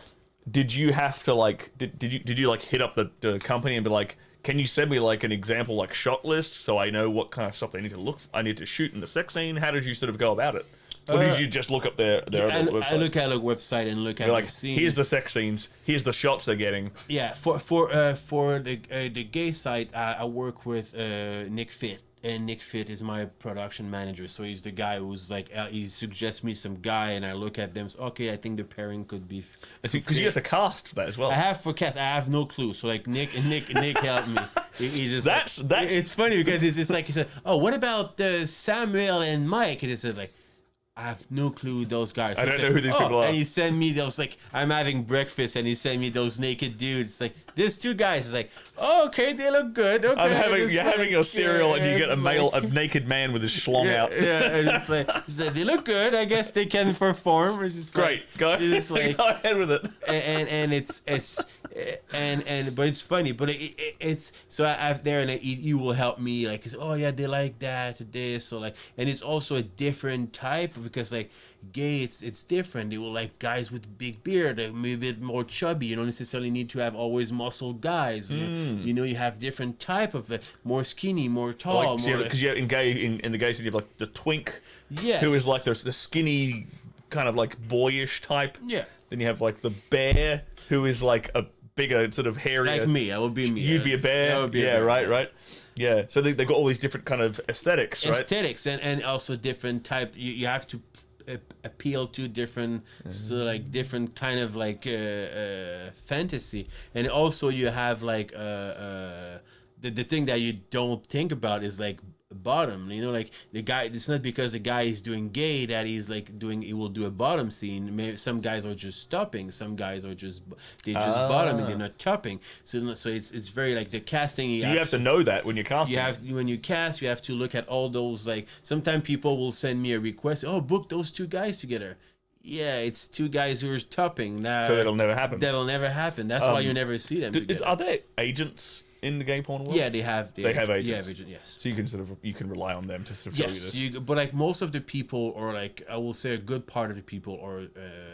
Did you have to like did you like hit up the company and be like, can you send me like an example like shot list so I know what kind of stuff I need to shoot in the sex scene? How did you sort of go about it? Or did you just look up their website? I look at a website and look at like, the scene. here's the sex scenes, here's the shots they're getting. Yeah, for the gay site, I work with Nick Fit. And Nick Fit is my production manager, so he's the guy who's like, he suggests me some guy, and I look at them. So, okay, I think the pairing could be. Because you have to cast for that as well. I have for cast. I have no clue. So like Nick helped me. He just that's. It's funny because it's just like he said, oh, what about Samuel and Mike? And he said like, I have no clue those guys. So I don't know who these people are. And he sent me those, like, I'm having breakfast, and he sent me those naked dudes. Like, there's two guys. It's like, oh, okay, they look good. Okay, you're having your cereal, and you get a naked man with his schlong out. Yeah, and it's like they look good. I guess they can perform. It's just great. Like, it's like, go ahead with it. And it's but it's funny. But it's so I'm there, and you will help me. Like, oh yeah, they like that, this, so like, and it's also a different type because like gay, it's different. They will like guys with big beard, maybe a bit more chubby. You don't necessarily need to have always muscle guys. You know, you have different type of more skinny, more tall. Because you have in the gay scene, you have like the twink, yes, who is like the skinny kind of like boyish type. Yeah. Then you have like the bear, who is like a bigger sort of hairy. Like me, I would be me. You'd be a bear. I would be a bear. Right. Yeah. So they've got all these different kind of aesthetics, right? Aesthetics and also different type. You have to appeal to different, so like different kind of like fantasy, and also you have like the thing that you don't think about is like bottom. You know, like the guy, it's not because the guy is doing gay that he's like doing, he will do a bottom scene. Maybe some guys are just topping, some guys are just bottoming, they're not topping. So it's very like the casting. So you have to know that when you're casting. When you cast, you have to look at all those. Like sometimes people will send me a request, oh, book those two guys together. Yeah, it's two guys who are topping. So that'll never happen. That'll never happen. That's why you never see them together. Are there agents in the gay porn world? Yeah, they have. They have agents. Yeah, agents. Yes. So you can rely on them to sort of tell you this. But like most of the people, or like I will say a good part of the people, are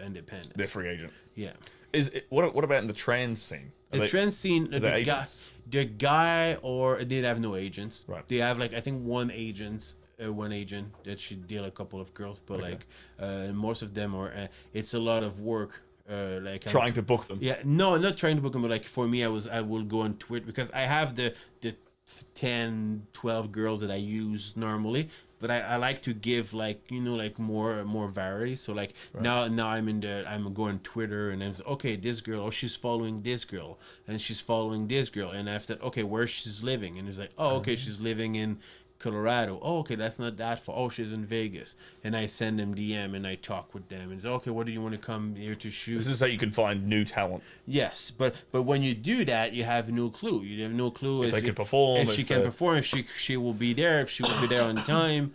independent. They're free agent. Yeah. What about in the trans scene? Trans scene, the guy, or they have no agents. Right. They have like I think one agent that should deal a couple of girls, but like most of them are. It's a lot of work. Like trying to book them. Yeah, no, not trying to book them, but like for me, I will go on Twitter because I have the 10, 12 girls that I use normally, but I like to give like, you know, like more variety. So like now I'm going Twitter and it's okay, this girl, she's following this girl and she's following this girl, and after okay, where she's living, and it's like, oh, okay, she's living in Colorado. Oh, okay, that's not that far. Oh, she's in Vegas. And I send them DM and I talk with them and say, okay, what do you want to come here to shoot? This is how you can find new talent. Yes, but when you do that, you have no clue. You have no clue if they can perform. If she can perform, if she will be there, if she will be there on time.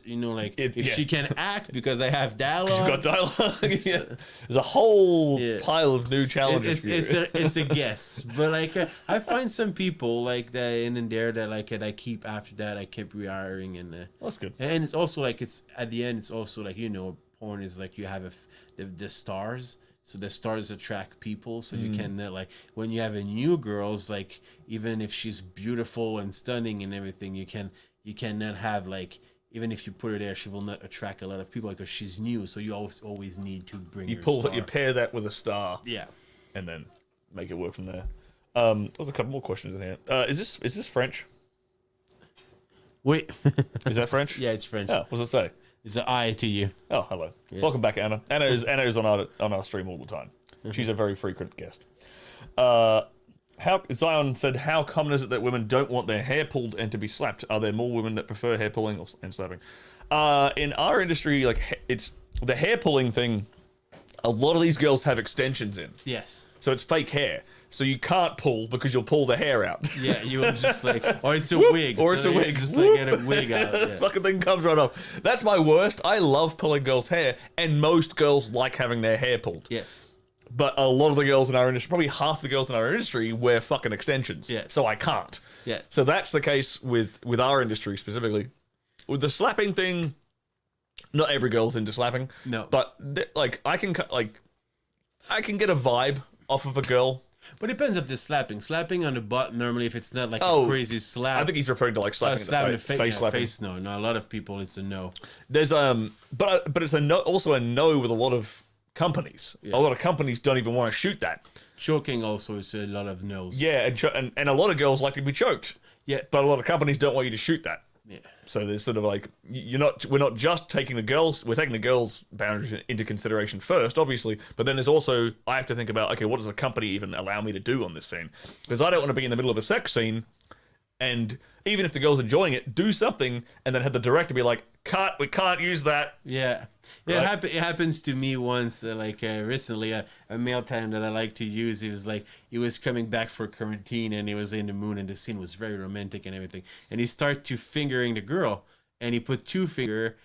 You know, like if she can act, because I have dialogue. You've got dialogue. Yeah. There's a whole pile of new challenges. It's a guess, but like I find some people like that in and there that like I keep after that. I keep rehiring, and that's good. And it's also like it's at the end. It's also like, you know, porn is like you have the stars. So the stars attract people. So you can like when you have a new girls, like even if she's beautiful and stunning and everything, you cannot have like, even if you put her there, she will not attract a lot of people because she's new. So you always need to bring you pair that with a star. Yeah, and then make it work from there. There's a couple more questions in here. Is this French? Wait, is that French? Yeah, it's French. Oh, what does it say? It's an I to you. Oh, hello. Yeah. Welcome back, Anna. Anna's on our stream all the time. She's a very frequent guest. Zion said, how common is it that women don't want their hair pulled and to be slapped? Are there more women that prefer hair pulling and slapping? In our industry, like it's the hair pulling thing, a lot of these girls have extensions in. Yes. So it's fake hair. So you can't pull because you'll pull the hair out. Yeah, you will just like, or it's a wig. Or it's a wig. Just like get a wig out. Yeah. Fucking thing comes right off. That's my worst. I love pulling girls' hair, and most girls like having their hair pulled. Yes. But a lot of the girls in our industry, probably half the girls in our industry, wear fucking extensions. Yeah. So I can't. Yeah. So that's the case with our industry specifically. With the slapping thing, not every girl's into slapping. No. But like I can get a vibe off of a girl. But it depends if they're slapping. Slapping on the butt normally, if it's not like Oh, a crazy slap. I think he's referring to like slapping slapping the face slapping. face. No, a lot of people it's a no. There's but it's a no, also a no with a lot of companies. Yeah. A lot of companies don't even want to shoot that. Choking also is a lot of no's. Yeah, and a lot of girls like to be choked. Yeah. But a lot of companies don't want you to shoot that. Yeah. So there's sort of like we're not just taking the girls, we're taking the girls' boundaries into consideration first, obviously. But then there's also I have to think about, okay, what does the company even allow me to do on this scene? Because I don't want to be in the middle of a sex scene, and even if the girl's enjoying it, do something, and then have the director be like, "Cut, we can't use that." Yeah, Right. it happens to me once. Recently, a male talent that I like to use. He was coming back for quarantine, and he was in the moon, and the scene was very romantic and everything. And he started to fingering the girl, and he put two finger,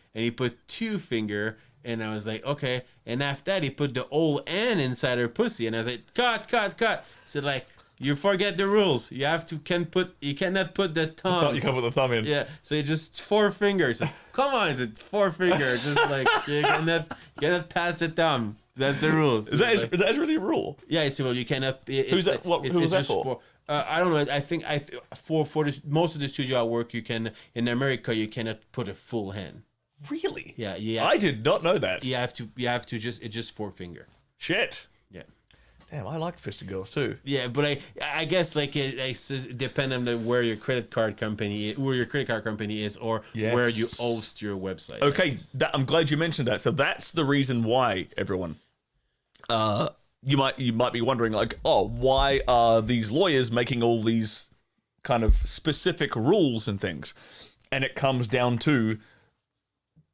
and I was like, okay. And after that, he put the whole N inside her pussy, and I was like, cut. So like. You forget the rules. You cannot put the thumb. You can't put the thumb in. Yeah, so you just 4 fingers. Come on, it's 4 fingers. Just like you cannot pass the thumb. That's the rules. That's really a rule. Yeah, it's a rule. You cannot. Who's that? Who was that for? I don't know. I think for most of the studio I work, you can in America you cannot put a full hand. Really? Yeah. I did not know that. You have to just 4 finger. Shit. Yeah. Damn, I like fisted girls too. Yeah, but I guess like it depends on where your credit card company is, or Yes. where you host your website. Okay, I'm glad you mentioned that. So that's the reason why, everyone. You might be wondering, like, oh, why are these lawyers making all these kind of specific rules and things? And it comes down to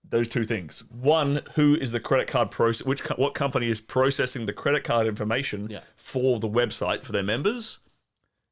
those two things. One, who is the credit card what company is processing the credit card information for the website for their members?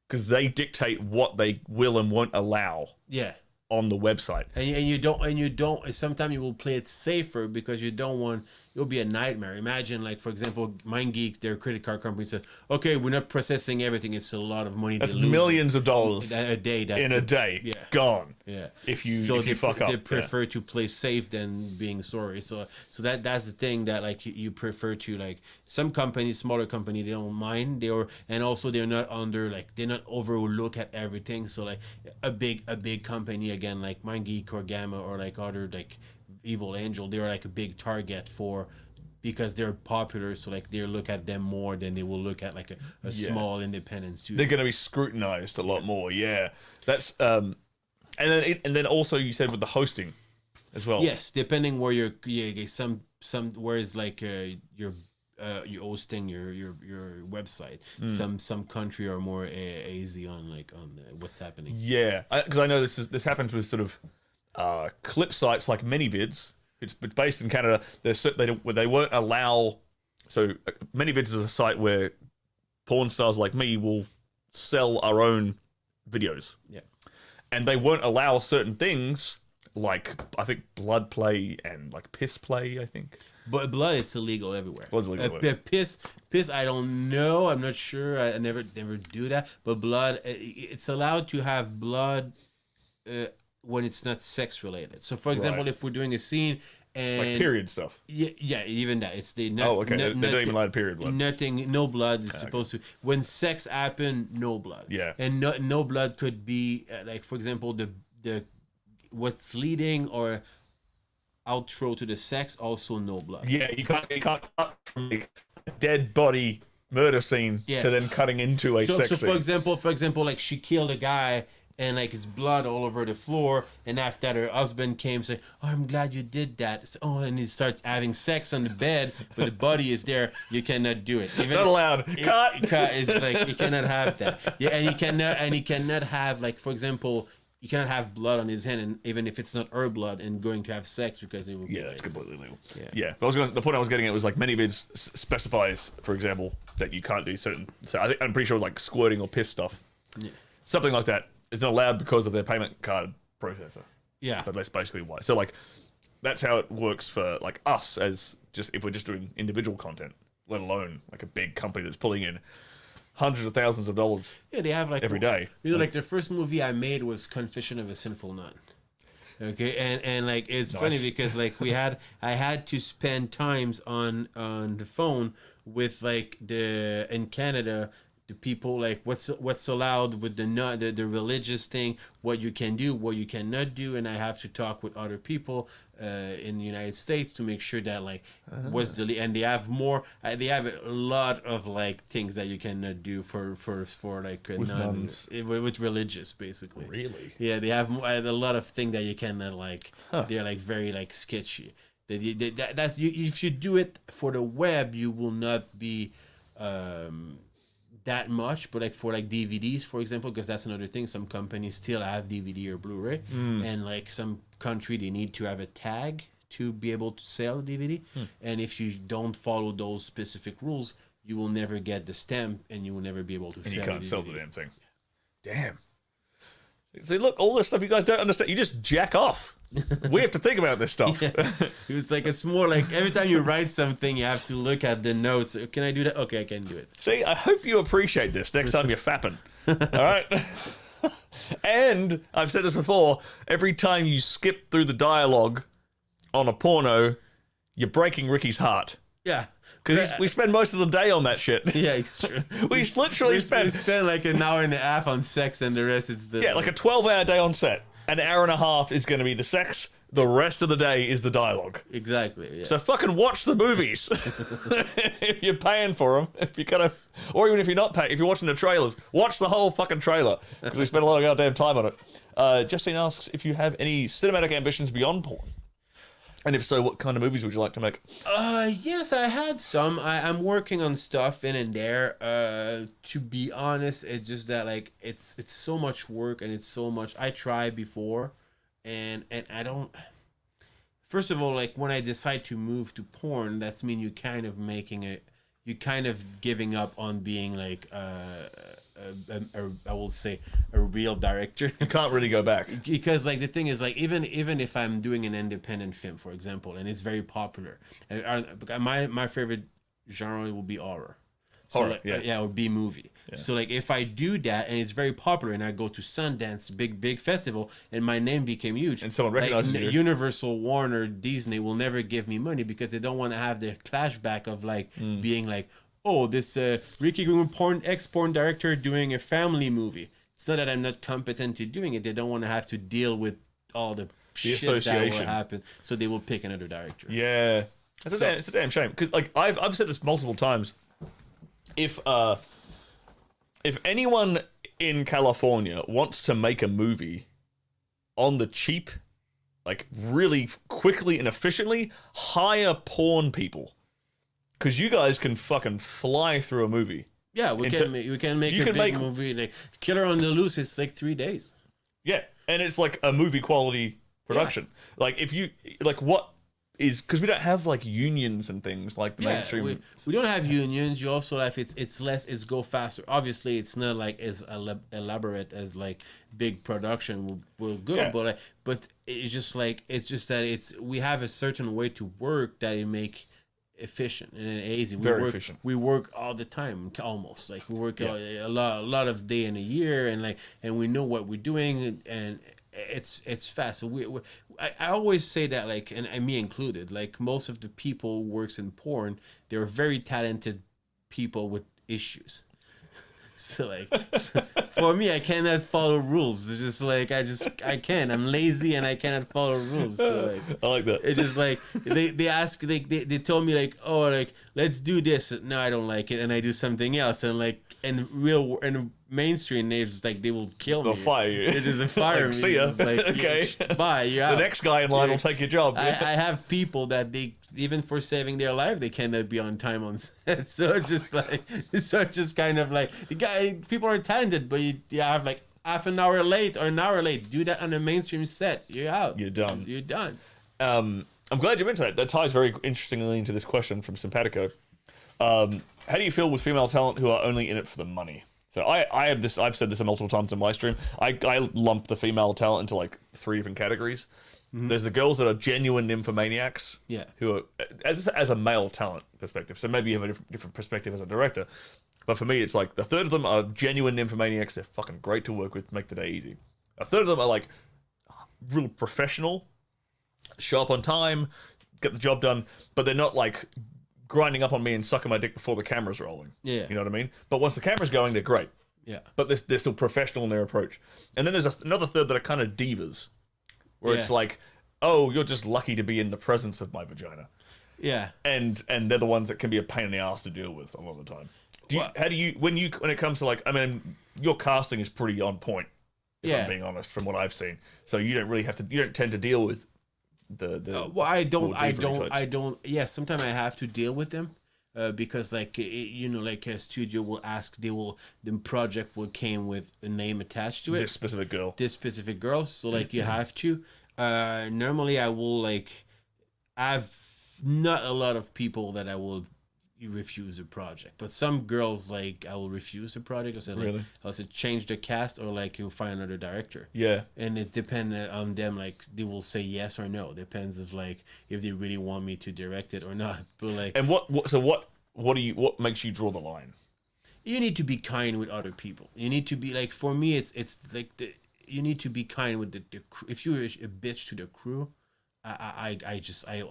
Because they dictate what they will and won't allow. Yeah. On the website. And you don't sometimes you will play it safer because you don't want it'll be a nightmare. Imagine, like, for example, MindGeek, their credit card company says, okay, we're not processing everything. It's a lot of money. That's millions of dollars a day. In a day. Gone. Yeah. If you fuck up. They prefer to play safe than being sorry. So that's the thing that, like, you prefer to, like, some companies, smaller company, they don't mind. And also they're not overlook at everything. So, like, a big company, again, like MindGeek or Gamma or, like, other, like, Evil Angel, they're like a big target because they're popular, so like they look at them more than they will look at like a small independent studio. They're going to be scrutinized a lot more. Yeah, that's and then also you said with the hosting as well. Yes, depending where you're some where is like you're hosting your website. Some country are more easy on what's happening. Yeah, because I know this happens with sort of clip sites like ManyVids. It's based in Canada. They won't allow. So ManyVids is a site where porn stars like me will sell our own videos. Yeah, and they won't allow certain things like, I think, blood play and like piss play. I think. But blood is illegal everywhere. Blood's illegal everywhere. Piss. I don't know. I'm not sure. I never do that. But blood, it's allowed to have blood when it's not sex related. So, for example, if we're doing a scene and like period stuff. Yeah, even that. It's the okay. They don't even allow period blood. Nothing. No blood is supposed to. When sex happen, no blood. Yeah. And no blood could be like, for example, the what's leading or outro to the sex, also no blood. Yeah, you can't cut from a dead body murder scene to then cutting into a sex scene. So for example, like she killed a guy and like his blood all over the floor, and after that her husband came saying, "Oh, I'm glad you did that." So, and he starts having sex on the bed, but the body is there. You cannot do it. Even not allowed. Cut. It's like you cannot have that. Yeah, and you cannot have, like, for example, you cannot have blood on his hand, and even if it's not her blood, and going to have sex because it will be it's completely illegal. Yeah. But the point I was getting at was like many vids specifies, for example, that you can't do certain. So I'm pretty sure like squirting or piss stuff, something like that is not allowed because of their payment card processor. Yeah, but that's basically why. So like that's how it works for like us as just if we're just doing individual content, let alone like a big company that's pulling in hundreds of thousands of dollars. Yeah, they have like every day. You know, like the first movie I made was Confession of a Sinful Nun. Okay, and like it's funny because like I had to spend times on the phone with like in Canada, the people like what's allowed with the religious thing, what you can do, what you cannot do, and I have to talk with other people in the United States to make sure that like and they have they have a lot of like things that you cannot do for like with religious basically. Really? Yeah, they have a lot of things that you cannot like. They're like very like sketchy. That's if you do it for the web, you will not be that much, but like for like DVDs, for example, because that's another thing. Some companies still have DVD or Blu-ray, and like some country they need to have a tag to be able to sell a DVD. And if you don't follow those specific rules, you will never get the stamp, and you will never be able to sell. And you can't a DVD. sell the damn thing. Damn. See, look, all this stuff you guys don't understand. You just jack off. We have to think about this stuff. Yeah. It was like it's more like every time you write something, you have to look at the notes. Can I do that? Okay, I can do it. See, I hope you appreciate this next time you're fapping. All right? And I've said this before, every time you skip through the dialogue on a porno, you're breaking Ricky's heart. Yeah. Because we spend most of the day on that shit. Yeah, it's true. we spend like an hour and a half on sex, and the rest it's the like a 12-hour day on set. An hour and a half is going to be the sex. The rest of the day is the dialogue. Exactly. Yeah. So fucking watch the movies if you're paying for them. If you kind of, or even if you're not paying, if you're watching the trailers, watch the whole fucking trailer because we spend a lot of goddamn time on it. Justine asks if you have any cinematic ambitions beyond porn, and if so, what kind of movies would you like to make? Yes, I had some. I'm working on stuff in and there. To be honest, it's just that like it's so much work and it's so much. I tried before, and I don't. First of all, like when I decide to move to porn, that's mean you kind of giving up on being like I will say a real director. You can't really go back because like the thing is like even if I'm doing an independent film, for example, and it's very popular, my favorite genre will be horror. So horror, like, it would be movie. Yeah. So like if I do that and it's very popular and I go to Sundance, big festival, and my name became huge, and someone recognizes you, Universal, Warner, Disney will never give me money because they don't want to have the clashback of like being like, oh, this Ricky Greenwood ex-porn director doing a family movie. It's not that I'm not competent to doing it. They don't want to have to deal with all the shit that will happen. So they will pick another director. Yeah. It's a damn shame. Because like I've said this multiple times. If anyone in California wants to make a movie on the cheap, like really quickly and efficiently, hire porn people. Because you guys can fucking fly through a movie. Yeah, we can make a big movie. Like Killer on the Loose is like 3 days. Yeah, and it's like a movie quality production. Yeah. Like if you like what is because we don't have like unions and things like the mainstream. We don't have unions. You also have it's go faster. Obviously, it's not like as elaborate as like big production will go, but it's just that we have a certain way to work that it make efficient and easy. Very efficient. We work all the time, almost like we work a lot of day in a year, and we know what we're doing, and it's fast. So I always say that, like, and me included, like most of the people who works in porn, they're very talented people with issues. So like for me, I cannot follow rules. It's just like I can't. I'm lazy and I cannot follow rules. So like I like that. It's just like they told me like, oh, like let's do this. No, I don't like it, and I do something else. And like in mainstream names, like they will kill me. They'll fire you. It is a fire. Like, see ya. Like, okay. Bye. You're out. The next guy in line will take your job. I have people that they even for saving their life they cannot be on time on set. So it's just kind of like the guy. People are talented, but you have like half an hour late or an hour late. Do that on a mainstream set. You're out. You're done. You're done. I'm glad you mentioned that. That ties very interestingly into this question from Simpatico. How do you feel with female talent who are only in it for the money? So I have this. I've said this multiple times in my stream. I lump the female talent into like 3 different categories. Mm-hmm. There's the girls that are genuine nymphomaniacs. Yeah. Who are as a male talent perspective. So maybe you have a different perspective as a director. But for me, it's like the third of them are genuine nymphomaniacs. They're fucking great to work with, make the day easy. A third of them are like real professional, show up on time, get the job done, but they're not like grinding up on me and sucking my dick before the camera's rolling. Yeah. You know what I mean? But once the camera's going, they're great. Yeah. But they're still professional in their approach. And then there's another third that are kind of divas, where it's like, oh, you're just lucky to be in the presence of my vagina. Yeah. And they're the ones that can be a pain in the ass to deal with a lot of the time. When it comes to like, I mean, your casting is pretty on point, if I'm being honest, from what I've seen. So you don't tend to deal with the well, I don't. Yes, sometimes I have to deal with them because like like a studio will ask, the project will came with a name attached to it. This specific girl. So like you have to. Normally I will like, I've not a lot of people that I will refuse a project, but some girls like I will refuse a project. I said like, really? I'll say change the cast or like you'll find another director. Yeah, and it's dependent on them. Like they will say yes or no. Depends of like if they really want me to direct it or not. But like, and what makes you draw the line? You need to be kind with other people. You need to be like, for me, it's like you need to be kind with the crew. If you're a bitch to the crew, I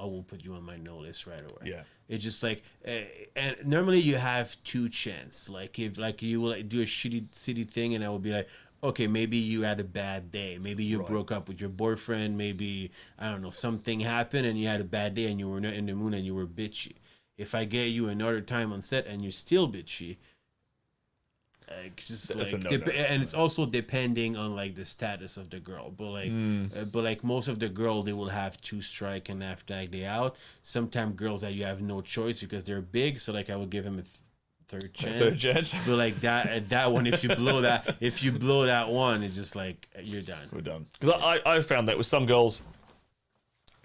will put you on my no list right away. Yeah, it's just like, and normally you have 2 chances. Like if like you will do a shitty thing, and I will be like, okay, maybe you had a bad day. Maybe you broke up with your boyfriend. Maybe I don't know, something happened and you had a bad day and you were not in the mood and you were bitchy. If I get you another time on set and you're still bitchy, just like, and it's also depending on like the status of the girl, but like most of the girls, they will have 2 strike and after that they out. Sometimes girls that you have no choice because they're big, so like I will give them a third chance. But like that one, if you blow that one, it's just like you're done. We're done. Because I found that with some girls,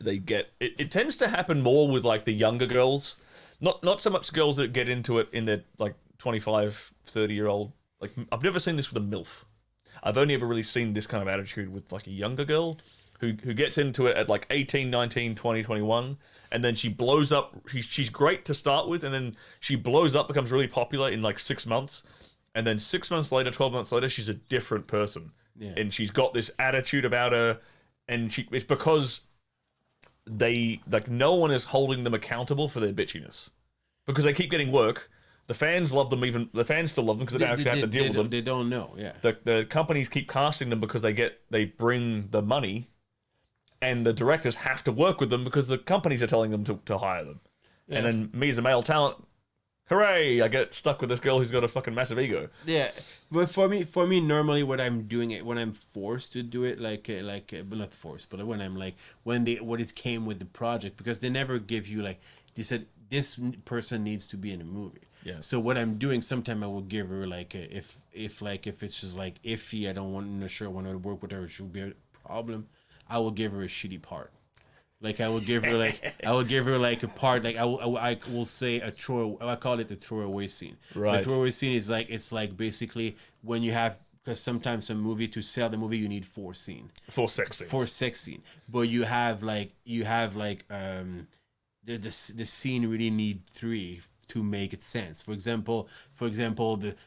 they get it tends to happen more with like the younger girls, not so much girls that get into it in their like 25, 30-year-old. Like, I've never seen this with a MILF. I've only ever really seen this kind of attitude with like a younger girl who gets into it at like 18, 19, 20, 21, and then she blows up. She's great to start with, and then she blows up, becomes really popular in like 6 months, and then 6 months later, 12 months later, she's a different person. Yeah. And she's got this attitude about her, and it's because they, like, no one is holding them accountable for their bitchiness. Because they keep getting work. The fans love them. Even the fans still love them because they don't actually have to deal with them. They don't know. Yeah. The companies keep casting them because they bring the money, and the directors have to work with them because the companies are telling them to hire them. Yeah. And then me as a male talent, hooray! I get stuck with this girl who's got a fucking massive ego. Yeah, but for me, normally when I'm doing it, when I'm forced to do it, but not forced, but when I'm like what is came with the project, because they never give you like they said this person needs to be in a movie. Yeah. So what I'm doing, sometimes I will give her like if it's just like iffy, I don't want to work with her, she'll be a problem. I will give her a shitty part. Like I will give her like a part, like I will say I call it the throwaway scene. Right. The throwaway scene is like, it's like basically when you have, because sometimes a movie, to sell the movie, you need 4 scenes. 4 sex scenes. 4 sex scenes. But the scene really need 3 to make it sense. For example,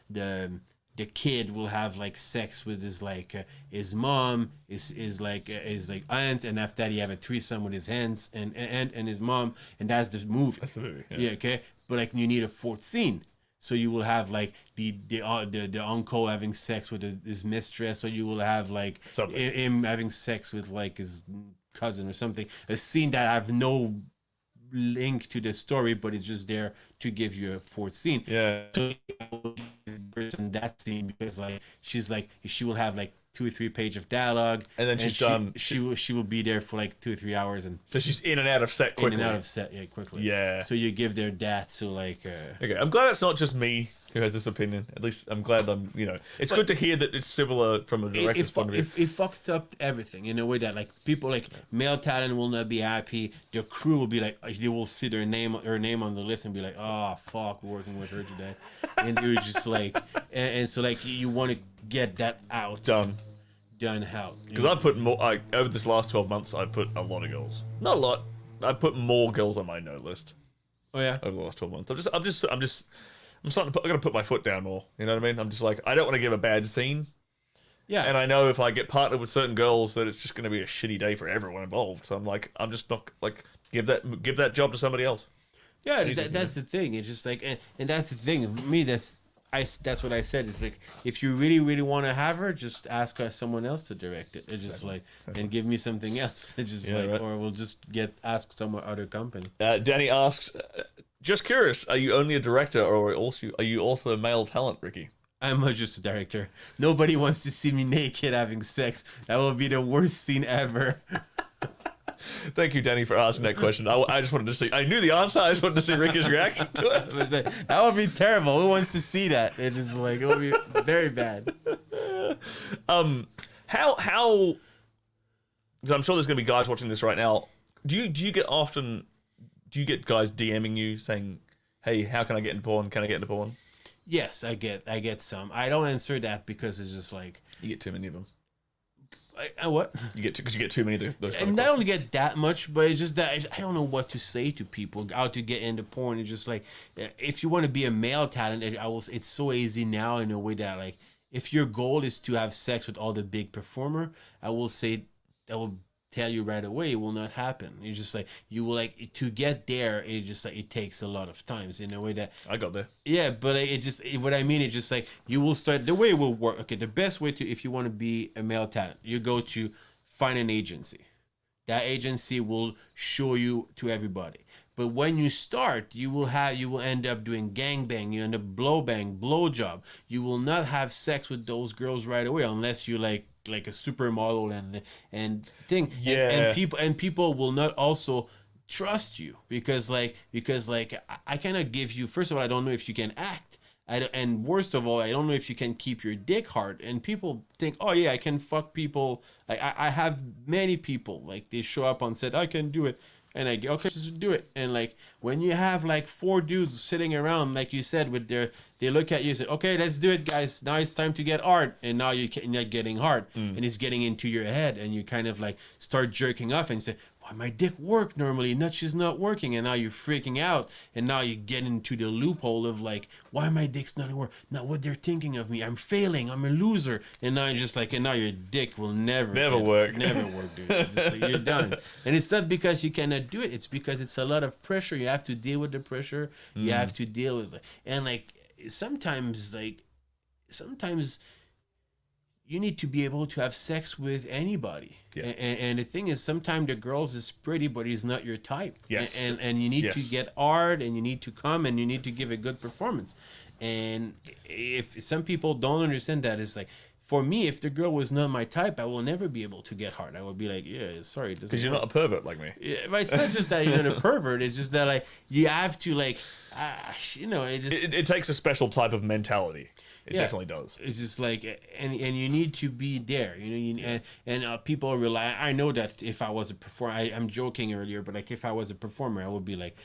the kid will have like sex with his mom, his aunt, and after that he have a threesome with his aunts and his mom, and that's the movie. That's the movie. Yeah. Okay. But like you need a 4th scene. So you will have like the uncle having sex with his mistress, or you will have like him having sex with like his cousin or something. A scene that have no link to the story, but it's just there to give you a 4th scene. Yeah. So in that scene, because like she will have like 2 or 3 pages of dialogue, and then she's done. She will be there for like 2 or 3 hours, and so she's in and out of set quickly. Quickly. Yeah. So you give their that. So like. Okay, I'm glad it's not just me who has this opinion. At least I'm glad it's good to hear that it's similar from a director's point of view. It fucks up everything in a way that like people like male talent will not be happy. Their crew will be like, they will see her name on the list and be like, oh fuck, we're working with her today, and they're just like, and so like you want to get that out done out. Because I've put more over this last 12 months. I've put a lot of girls, not a lot. I put more girls on my no list. Oh yeah, over the last 12 months. I'm starting to I gotta put my foot down more. You know what I mean? I'm just like, I don't want to give a bad scene. Yeah. And I know if I get partnered with certain girls that it's just going to be a shitty day for everyone involved. So I'm just not like, give that job to somebody else. Yeah, that's the thing. It's just like, and that's the thing. For me, that's what I said. It's like, if you really, really want to have her, just ask someone else to direct it. It's just like, and give me something else. It's just or we'll just ask some other company. Danny asks, just curious, are you only a director or are you also a male talent, Ricky? I'm just a director. Nobody wants to see me naked having sex. That will be the worst scene ever. Thank you, Danny, for asking that question. I just wanted to see. I knew the answer. I just wanted to see Ricky's reaction to it. That would be terrible. Who wants to see that? It is like, it would be very bad. How? Because I'm sure there's going to be guys watching this right now. Do you get guys DMing you saying, "Hey, how can I get into porn? Can I get into porn?" Yes, I get some. I don't answer that because it's just like you get too many of them. What? Because you get too many of those. And I don't get that much, but it's just that I don't know what to say to people how to get into porn. It's just like, if you want to be a male talent, it's so easy now in a way that like, if your goal is to have sex with all the big performer, I will tell you right away, it will not happen. It's just like, you will like to get there. It just like, it takes a lot of times in a way that I got there. Yeah, but what I mean, it's just like, you will start, the way it will work. Okay, the best way if you want to be a male talent, you go to find an agency. That agency will show you to everybody. But when you start, you will end up doing gangbang, you end up blow job. You will not have sex with those girls right away unless you like a supermodel and thing. Yeah. And people will not also trust you because I cannot give you, first of all, I don't know if you can act. And worst of all, I don't know if you can keep your dick hard. And people think, oh yeah, I can fuck people. Like I have many people, like they show up on set, I can do it. And I go, okay, just do it. And like, when you have like 4 dudes sitting around, like you said, they look at you and say, okay, let's do it, guys. Now it's time to get hard. And now you're not getting hard. And it's getting into your head. And you kind of like start jerking off and say, why my dick worked normally, not she's not working. And now you're freaking out. And now you get into the loophole of like, why my dick's not working? Now what they're thinking of me, I'm failing, I'm a loser. And now you're just like, and now your dick will never work. Never work, dude. It's just like, you're done. And it's not because you cannot do it. It's because it's a lot of pressure. You have to deal with the pressure. You have to deal with it. And like, sometimes you need to be able to have sex with anybody. Yeah. And the thing is, sometimes the girls is pretty, but he's not your type. Yes. And you need to get hard, and you need to come, and you need to give a good performance. And if some people don't understand that, it's like, for me, if the girl was not my type, I will never be able to get hard. I will be like, yeah, sorry. Because you're not a pervert like me. Yeah, but it's not just that you're not a pervert. It's just that like, you have to like, it takes a special type of mentality. It definitely does. It's just like, and you need to be there, and people rely. I know that if I was a performer, I'm joking earlier, but like if I was a performer, I would be like,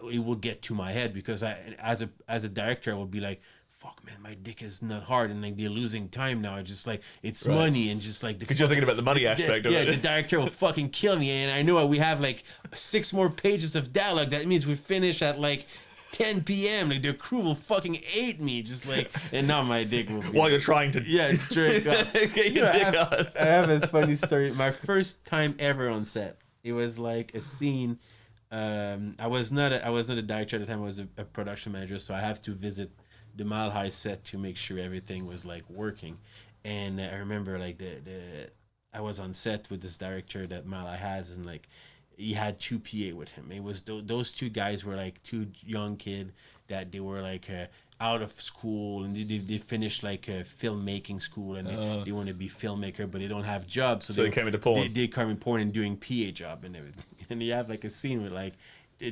it will get to my head because as a director, I would be like, fuck, man, my dick is not hard, and like they're losing time now. It's just like, it's money, and just like because you're thinking about the money aspect of it. Yeah, the director will fucking kill me, and I know we have like 6 more pages of dialogue. That means we finish at like 10 p.m. Like the crew will fucking hate me, just like, and now my dick will be while you're trying to jerk off. Get your dick out. I have a funny story. My first time ever on set, it was like a scene. I was not a director at the time. I was a production manager, so I have to visit the Mile High set to make sure everything was like working. And I remember like I was on set with this director that Mile High has, and like he had 2 PA with him. It was those 2 guys were like 2 young kid that they were like out of school, and they finished like a filmmaking school, and they want to be filmmaker, but they don't have jobs, so they came into porn. They come in porn and doing PA job and everything. And you have like a scene with like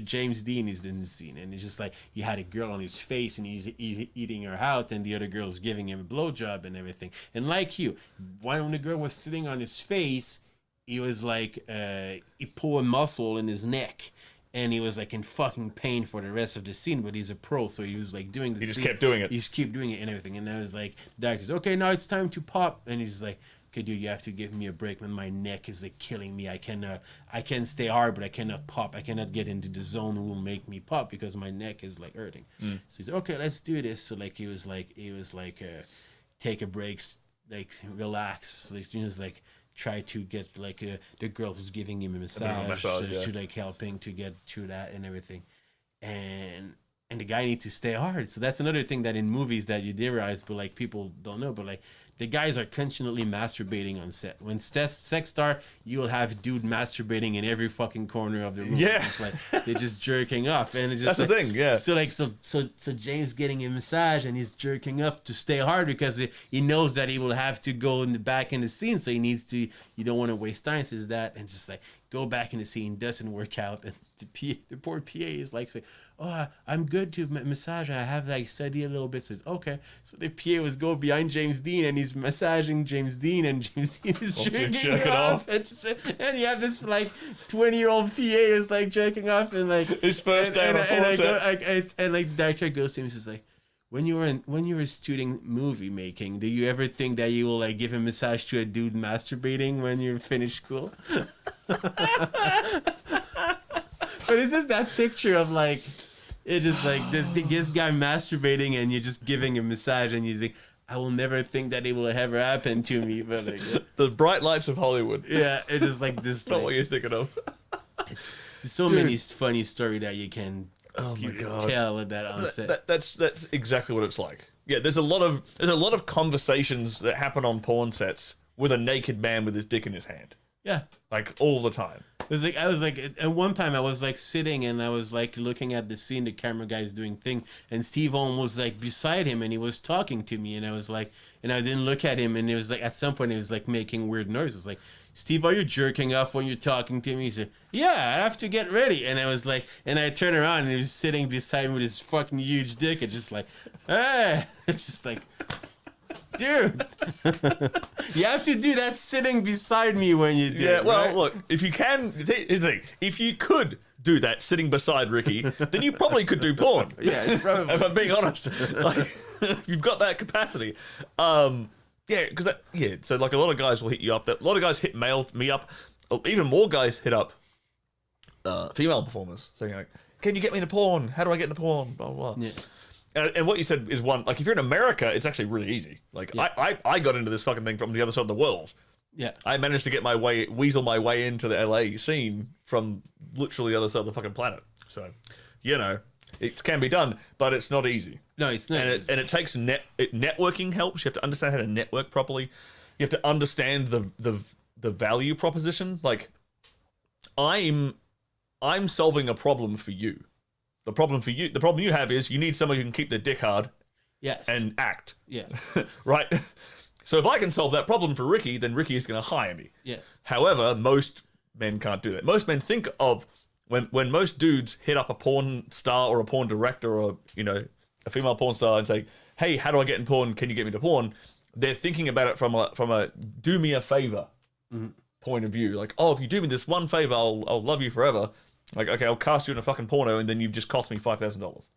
James Dean is in the scene, and it's just like he had a girl on his face, and he's eating her out, and the other girl's giving him a blowjob and everything. And like you, when the girl was sitting on his face, he was like, he pulled a muscle in his neck. And he was like in fucking pain for the rest of the scene, but he's a pro, so he was like doing the He just kept doing it. He just kept doing it and everything. And I was like, the doctor's okay, now it's time to pop. And he's like, okay, dude, you have to give me a break, man. My neck is like killing me. I can stay hard, but I cannot pop. I cannot get into the zone that will make me pop because my neck is like hurting. So he's like, okay, let's do this. So like he was like, take a break, like relax. Like he was like, try to get like the girl who's giving him a massage, she like helping to get through that and everything, and the guy needs to stay hard. So that's another thing that in movies that you realize, but like people don't know, but like the guys are constantly masturbating on set. When sex star, you will have dude masturbating in every fucking corner of the room. Yeah, it's like they're just jerking off, and it's just that's like, the thing. Yeah. So James getting a massage and he's jerking up to stay hard because he knows that he will have to go in the back in the scene, so he needs to. You don't want to waste time. Says that, and just like go back in the scene, doesn't work out, and the poor PA is like saying, oh, I'm good to massage. I have like studied a little bit. So it's okay. So the PA was go behind James Dean and he's massaging James Dean, and James Dean is jerking off. And you have this like 20-year-old PA is like jerking off, and like his first day and like the director goes to him and says like, when you were a student movie making, do you ever think that you will like give a massage to a dude masturbating when you finish school? But it's just that picture of like, it's just like this guy masturbating and you're just giving a massage, and he's like, I will never think that it will ever happen to me. But like, the bright lights of Hollywood. Yeah, it's just like this. Not what you're thinking of. It's so many funny stories that you can tell at that onset. That's exactly what it's like. Yeah, there's a lot of conversations that happen on porn sets with a naked man with his dick in his hand. Yeah, like all the time. I was like at one time I was like sitting and I was like looking at the scene the camera guy is doing thing, and Steve Owen was like beside him and he was talking to me, and I was like, and I didn't look at him, and it was like at some point he was like making weird noises like, Steve, are you jerking off when you're talking to me? He said, yeah, I have to get ready. And I was like, and I turned around and he was sitting beside me with his fucking huge dick, and just like, hey, it's just like, dude, you have to do that sitting beside me when you do it. Well, right? look, if you can, here's the thing, if you could do that sitting beside Ricky, then you probably could do porn. Yeah, probably. If I'm being honest, like, you've got that capacity. Yeah, because so like a lot of guys will hit you up. A lot of guys hit me up. Even more guys hit up female performers saying like, "Can you get me into porn? How do I get into porn?" Blah blah. Blah. Yeah. And what you said is one. Like if you're in America, it's actually really easy. Like I got into this fucking thing from the other side of the world. Yeah. I managed to weasel my way into the LA scene from literally the other side of the fucking planet. So, you know, it can be done, but it's not easy. No, it's not. And it takes networking helps. You have to understand how to network properly. You have to understand the value proposition. Like, I'm solving a problem for you. The problem you have is you need someone who can keep their dick hard. Yes. And act. Yes. Right? So if I can solve that problem for Ricky, then Ricky is going to hire me. Yes. However, most men can't do that. Most men think of when most dudes hit up a porn star or a porn director or, you know, a female porn star and say, "Hey, how do I get in porn? Can you get me to porn?" They're thinking about it from a do me a favor point of view. Like, oh, if you do me this one favor, I'll love you forever. Like, okay, I'll cast you in a fucking porno, and then you've just cost me $5,000.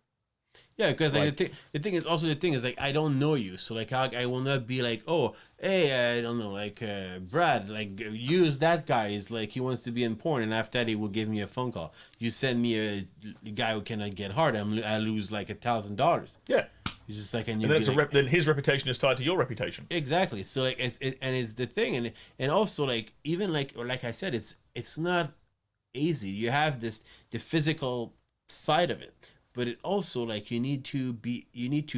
Yeah, because like, the thing is like I don't know you, so like I will not be like, oh, hey, I don't know, like Brad, like use that guy is like he wants to be in porn, and after that he will give me a phone call. You send me a guy who cannot get hard, I lose like $1,000. Yeah, it's just like, and that's then his reputation is tied to your reputation. Exactly. So like it's the thing, and also like even like I said, it's not easy. You have the physical side of it. But it also like you need to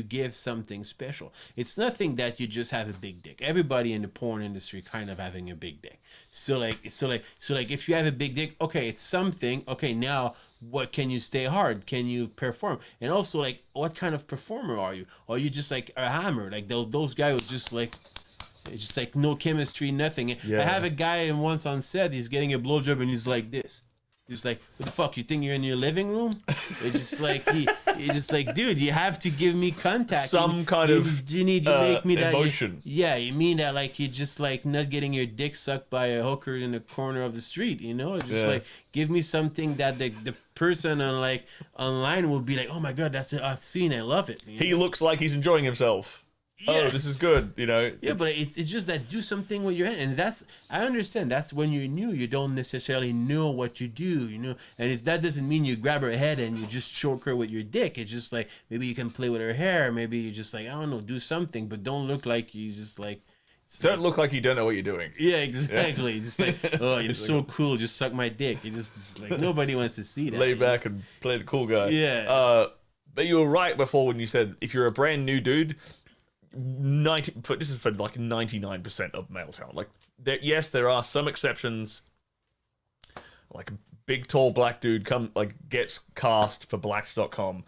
give something special. It's nothing that you just have a big dick. Everybody in the porn industry kind of having a big dick. So like if you have a big dick, okay, it's something. Okay, now what can you stay hard? Can you perform? And also like what kind of performer are you? Are you just like a hammer? Like those guys who just like it's just like no chemistry, nothing. Yeah. I have a guy once on set, he's getting a blowjob and he's like this. Just like, what the fuck? You think you're in your living room? It's just like you're just like, dude, you have to give me contact. Some kind of you need to make me that emotion. you mean that like you're just like not getting your dick sucked by a hooker in the corner of the street, Just like give me something that the person on like online will be like, oh my god, that's a scene, I love it. He looks like he's enjoying himself. Yes. Oh, this is good, Yeah, but it's just that do something with your hand, and I understand. That's when you're new. You don't necessarily know what you do, And that doesn't mean you grab her head and you just choke her with your dick. It's just like maybe you can play with her hair. Maybe you just like I don't know, do something, but don't look like you just like. Don't look like you don't know what you're doing. Yeah, exactly. Just like, oh, you're so cool. Just suck my dick. You just like nobody wants to see that. Lay back and play the cool guy. Yeah. But you were right before when you said if you're a brand new dude. This is for like 99% of male talent. Like, there are some exceptions. Like a big tall black dude gets cast for Blacks.com,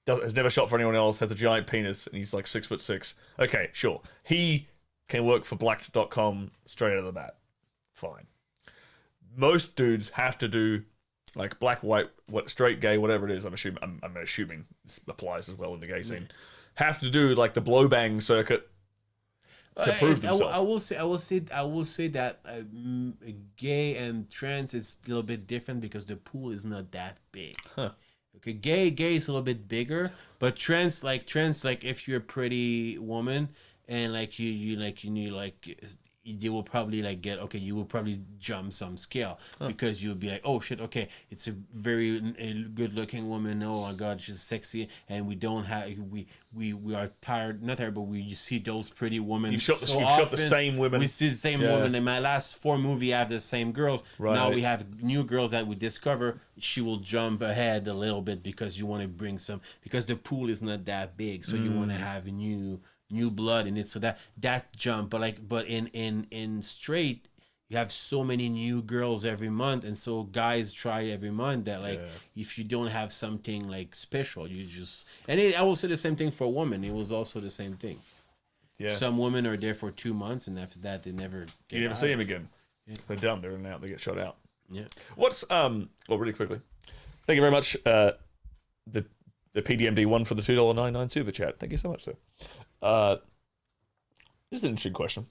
has never shot for anyone else, has a giant penis, and he's like 6'6". Okay, sure, he can work for Blacks.com straight out of the bat. Fine. Most dudes have to do like black, white, straight, gay, whatever it is. I'm assuming this applies as well in the gay scene. Have to do like the blow bang circuit to prove themselves. I will say that gay and trans is a little bit different because the pool is not that big. Huh. Okay, gay is a little bit bigger, but trans if you're a pretty woman and like you they will probably like you will probably jump some scale because you'll be like, oh shit, okay, it's a very good looking woman, oh my god, she's sexy, and we don't have we are not tired, but we see those pretty women. You've shot the same women. We see the same women. In my last 4 movies, I have the same girls. Right. Now we have new girls that we discover. She will jump ahead a little bit because you want to bring some, because the pool is not that big, so you want to have new blood in it, so that jump. But in straight, you have so many new girls every month, and so guys try every month that if you don't have something like special, you just I will say the same thing for women. It was also the same thing. Yeah, some women are there for 2 months, and after that they never get you never see them again. Yeah. They're done. They're in and out. They get shot out. Yeah. What's really quickly, thank you very much. The PDMD one for the $2.99 super chat. Thank you so much, sir. This is an interesting question.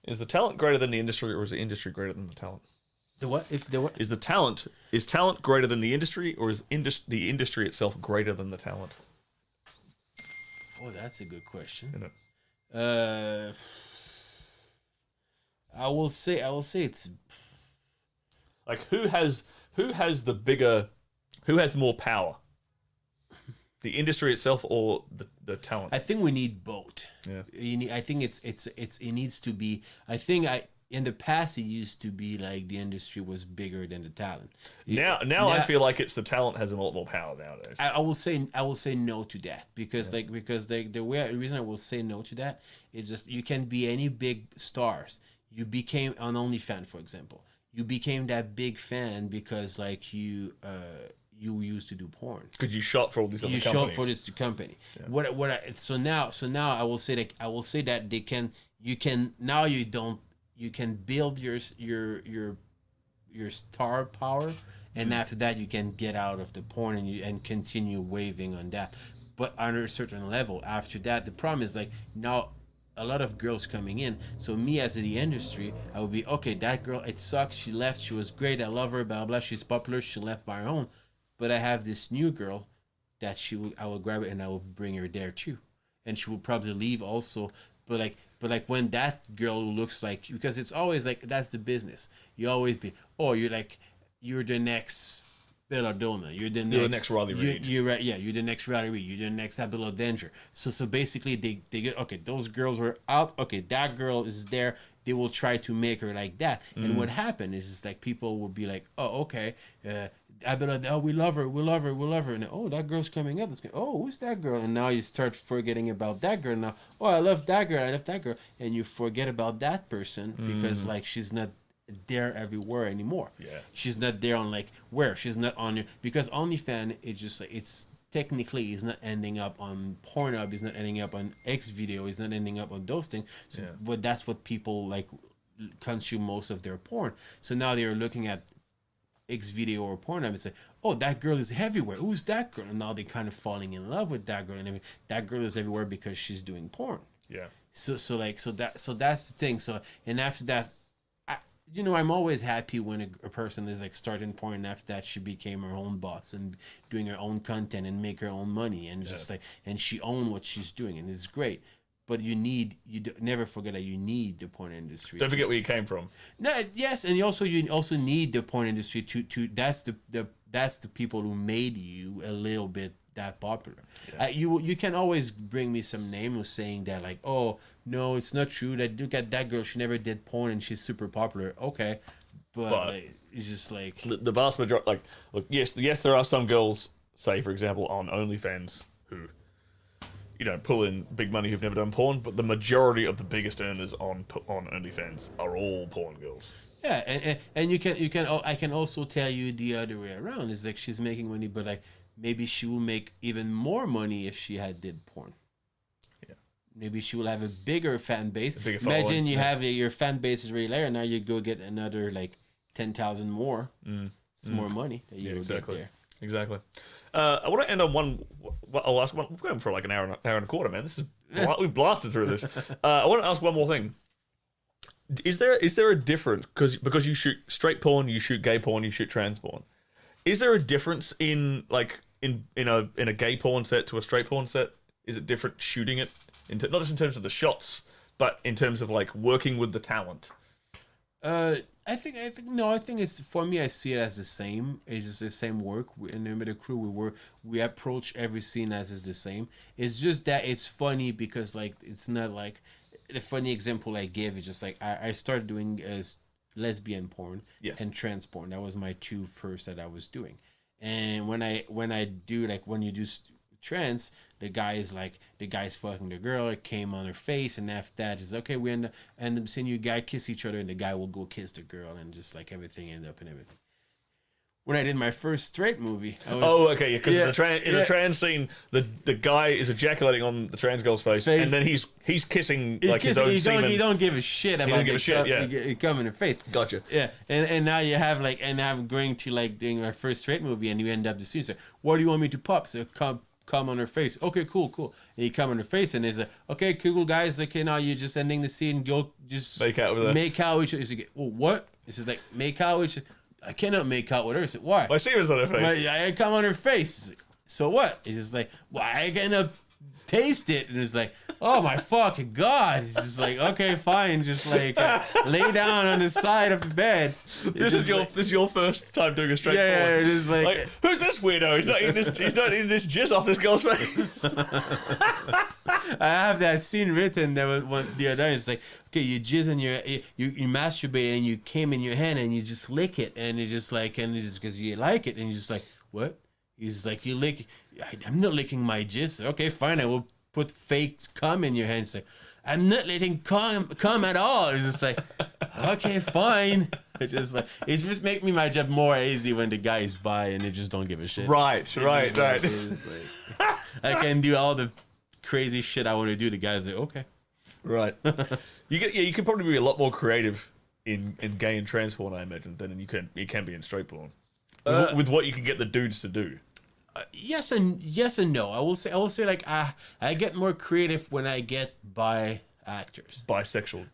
Is the talent greater than the industry, or is the industry greater than the talent? The what? If the what? Is talent greater than the industry, or is the industry itself greater than the talent? Oh, that's a good question. Isn't it? I will say it's like who has more power? The industry itself or the talent? I think we need both. Yeah. I think it needs to be. I think in the past it used to be like the industry was bigger than the talent. Now I feel like it's the talent has a lot more power nowadays. I will say no to that because the reason I will say no to that is just you can be any big stars. You became on OnlyFans, for example. You became that big fan because like you used to do porn because you shot for all these other companies. You shot for this company. Yeah. So now I will say that you can build your star power, and after that you can get out of the porn and continue waving on that, but under a certain level. After that, the problem is like now a lot of girls coming in. So me as the industry, I would be okay. That girl, it sucks. She left. She was great. I love her. Blah blah. She's popular. She left by her own. But I have this new girl that I will grab it and I will bring her there too, and she will probably leave also. But when that girl looks like, because it's always like that's the business. You always be, you're the next Belladonna. You're the next Riley Reid. You're right. Yeah, you're the next Riley Reid. You're the next Abelo Danger. So basically they get, okay, those girls were out. Okay, that girl is there. They will try to make her like that. And what happened is just like people will be like, oh, okay, Abelo, we love her. And oh, that girl's coming up. Oh, who's that girl? And now you start forgetting about that girl. Now, oh, I love that girl. And you forget about that person because like she's not there everywhere anymore. Yeah, she's not there on like where she's not on your, because OnlyFans is just like it's technically is not ending up on Pornhub, is not ending up on X video, is not ending up on those things. So, but that's what people like consume most of their porn. So now they are looking at X video or porn, I would say, oh, that girl is everywhere. Who's that girl? And now they're kind of falling in love with that girl, and I mean, that girl is everywhere because she's doing porn. Yeah. So that's the thing. So and after that, I'm always happy when a person is like starting porn, and after that she became her own boss and doing her own content and make her own money and just like, and she own what she's doing, and it's great. But never forget that you need the porn industry. Don't forget where you came from. No, yes, and you also need the porn industry to that's the people who made you a little bit that popular. Yeah. You can always bring me some name who's saying that like, oh no, it's not true. That look at that girl, she never did porn and she's super popular. Okay, but like, it's just like the vast majority. Like, look, yes, there are some girls, say for example, on OnlyFans who, pull in big money who've never done porn, but the majority of the biggest earners on OnlyFans are all porn girls. Yeah, and I can also tell you the other way around. It's like she's making money, but like maybe she will make even more money if she did porn. Yeah. Maybe she will have a bigger fan base. Imagine you have your fan base is really there, now you go get another like 10,000 more. It's more money that you will get there. Exactly. I want to end on one. I'll ask one. We're going for like an hour and a quarter, man. This is we've blasted through this. I want to ask one more thing. Is there a difference because you shoot straight porn, you shoot gay porn, you shoot trans porn? Is there a difference in like in a gay porn set to a straight porn set? Is it different shooting it not just in terms of the shots, but in terms of like working with the talent? I think it's, for me, I see it as the same. It's just the same work. In the crew, we approach every scene as is the same. It's just that it's funny because like it's not like the funny example I gave is just like I started doing lesbian porn and trans porn. That was my two first that I was doing. And when I do like when you do trans, the guy's fucking the girl, it came on her face, and after that is okay, we end up seeing you guy kiss each other, and the guy will go kiss the girl, and just like everything end up and everything. When I did my first straight movie, because in the trans scene, the guy is ejaculating on the trans girl's face. And then he's kissing like his own semen. He don't give a shit about it come in her face. Gotcha. Yeah, and now you have like, and I'm going to like doing my first straight movie, and you end up the scene. So, what do you want me to pop? So come on her face. Okay, cool. And you come on her face, and it's like, okay, cool, guys. Okay, now you're just ending the scene. Go, just make out with her. Make out with her. It's like, well, what? It's just like make out with her. I cannot make out with her. I said, why? My semen's on her face. I come on her face. Like, so what? It's just like, well, I cannot taste it. And it's like, oh my fucking God. It's just like, okay, fine. Just like lay down on the side of the bed. This is your first time doing a straight porn. Yeah, it is like, who's this weirdo? He's not eating this jizz off this girl's face. I have that scene written that was one the other day. It's like, okay, you jizz in you masturbate and you came in your hand and you just lick it, and it's just like, and it's just because you like it, and you're just like, what? He's like, you lick. I'm not licking my jizz. Okay, fine. I will put fake cum in your hand. It's like, I'm not letting cum at all. It's just like, okay, fine. It's just like, it's just make me my job more easy when the guy is by and they just don't give a shit. Right. Like, I can do all the crazy shit I want to do. The guy's like, okay. Right. You can probably be a lot more creative in gay and trans porn, I imagine, than you can be in straight porn. With what you can get the dudes to do. Yes and no. I will say like I get more creative when I get bisexual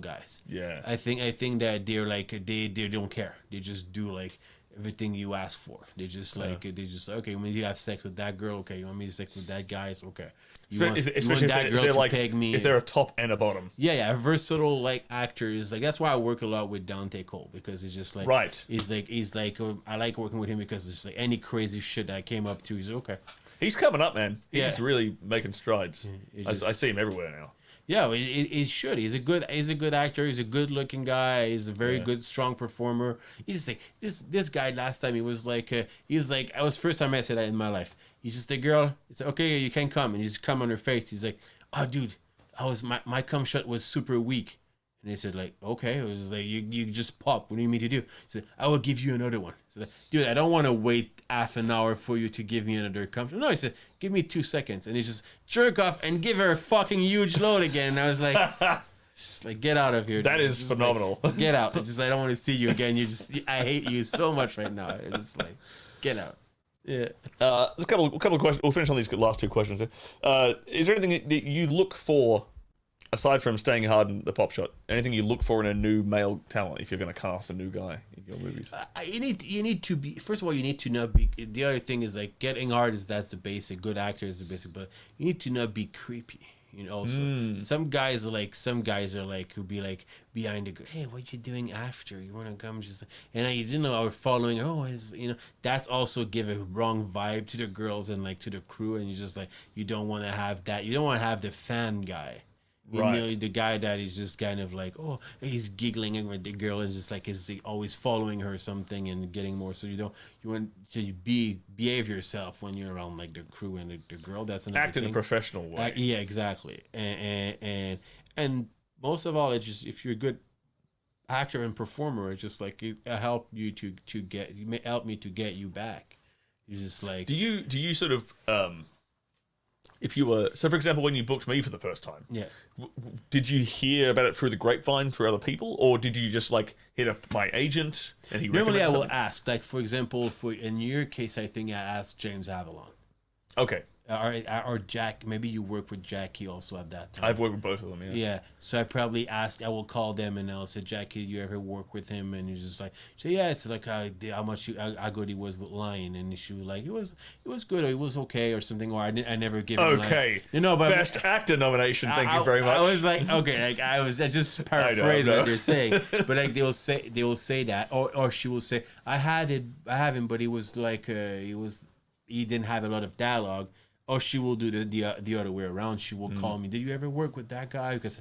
guys. Yeah. I think that they're like they don't care. They just do like everything you ask for. They just like okay, when you have sex with that girl, okay, you want me to have sex with that guy, it's okay. You want that girl to peg me. If they're a top and a bottom. Yeah, versatile like actors. Like that's why I work a lot with Dante Cole, because it's just like He's like I like working with him because it's like any crazy shit that I came up to, he's okay. He's coming up, man. He's really making strides. I see him everywhere now. Yeah, it should. He's a good actor. He's a good looking guy. He's a very good, strong performer. He's like this guy. Last time he was like, I was first time I said that in my life. He's just a girl. It's like, okay, you can come, and you just come on her face. He's like, oh, dude, my cum shot was super weak. And they said like, okay, it was like you just pop. What do you mean to do? He said, I will give you another one. So like, dude, I don't want to wait half an hour for you to give me another cum. No, he said, give me 2 seconds, and he just jerk off and give her a fucking huge load again. And I was like, Just like, get out of here. That is just phenomenal. Like, get out. Just I don't want to see you again. I hate you so much right now. It's like, get out. Yeah. There's a couple of questions. We'll finish on these last two questions. Is there anything that you look for, aside from staying hard in the pop shot? Anything you look for in a new male talent if you're going to cast a new guy in your movies? You need to be, first of all, you need to not be. The other thing is like getting hard that's the basic. Good actor is the basic, but you need to not be creepy. You know, so some guys are like who be like behind the girl, hey, what you doing after? You want to come just and I didn't know I was following. That's also give a wrong vibe to the girls and like to the crew, and you just like you don't want to have that. You don't want to have the fan guy. You know, the guy that is just kind of like, oh, he's giggling with the girl and just like is always following her or something and getting more. So you want to behave yourself when you're around like the crew and the girl. That's another Act in a professional way. Yeah, exactly. And most of all, it's just if you're a good actor and performer, it's just like it help you to help me to get you back. It's just like do you sort of if you were, so for example, when you booked me for the first time, did you hear about it through the grapevine through other people, or did you just like hit up my agent and he normally I will something? ask, like for example, in your case, I think I asked James Avalon. Okay. Or Jack, maybe you work with Jackie also at that time. I've worked with both of them, Yeah, so I probably asked, I will call them and I'll say, Jackie, you ever work with him? And he's just like, so yeah, it's like how good he was with Lion, and she was like, it was good, or it was okay, or something, or I never gave him okay. But best actor nomination. Thank you very much. I was like, okay, like I just paraphrase what they're saying, but like they will say that, or she will say, I have him, but he was like he didn't have a lot of dialogue. Or she will do the other way around. She will call me. Did you ever work with that guy? Because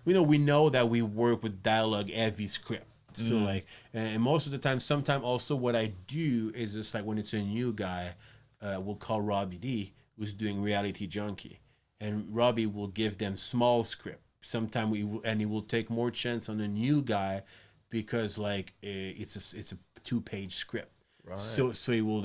we know that we work with dialogue heavy script. So like, and most of the time, sometimes also what I do is just like when it's a new guy, we'll call Robbie D, who's doing Reality Junkie, and Robbie will give them small script. Sometimes he will take more chance on a new guy because like it's a 2-page script. Right. So he will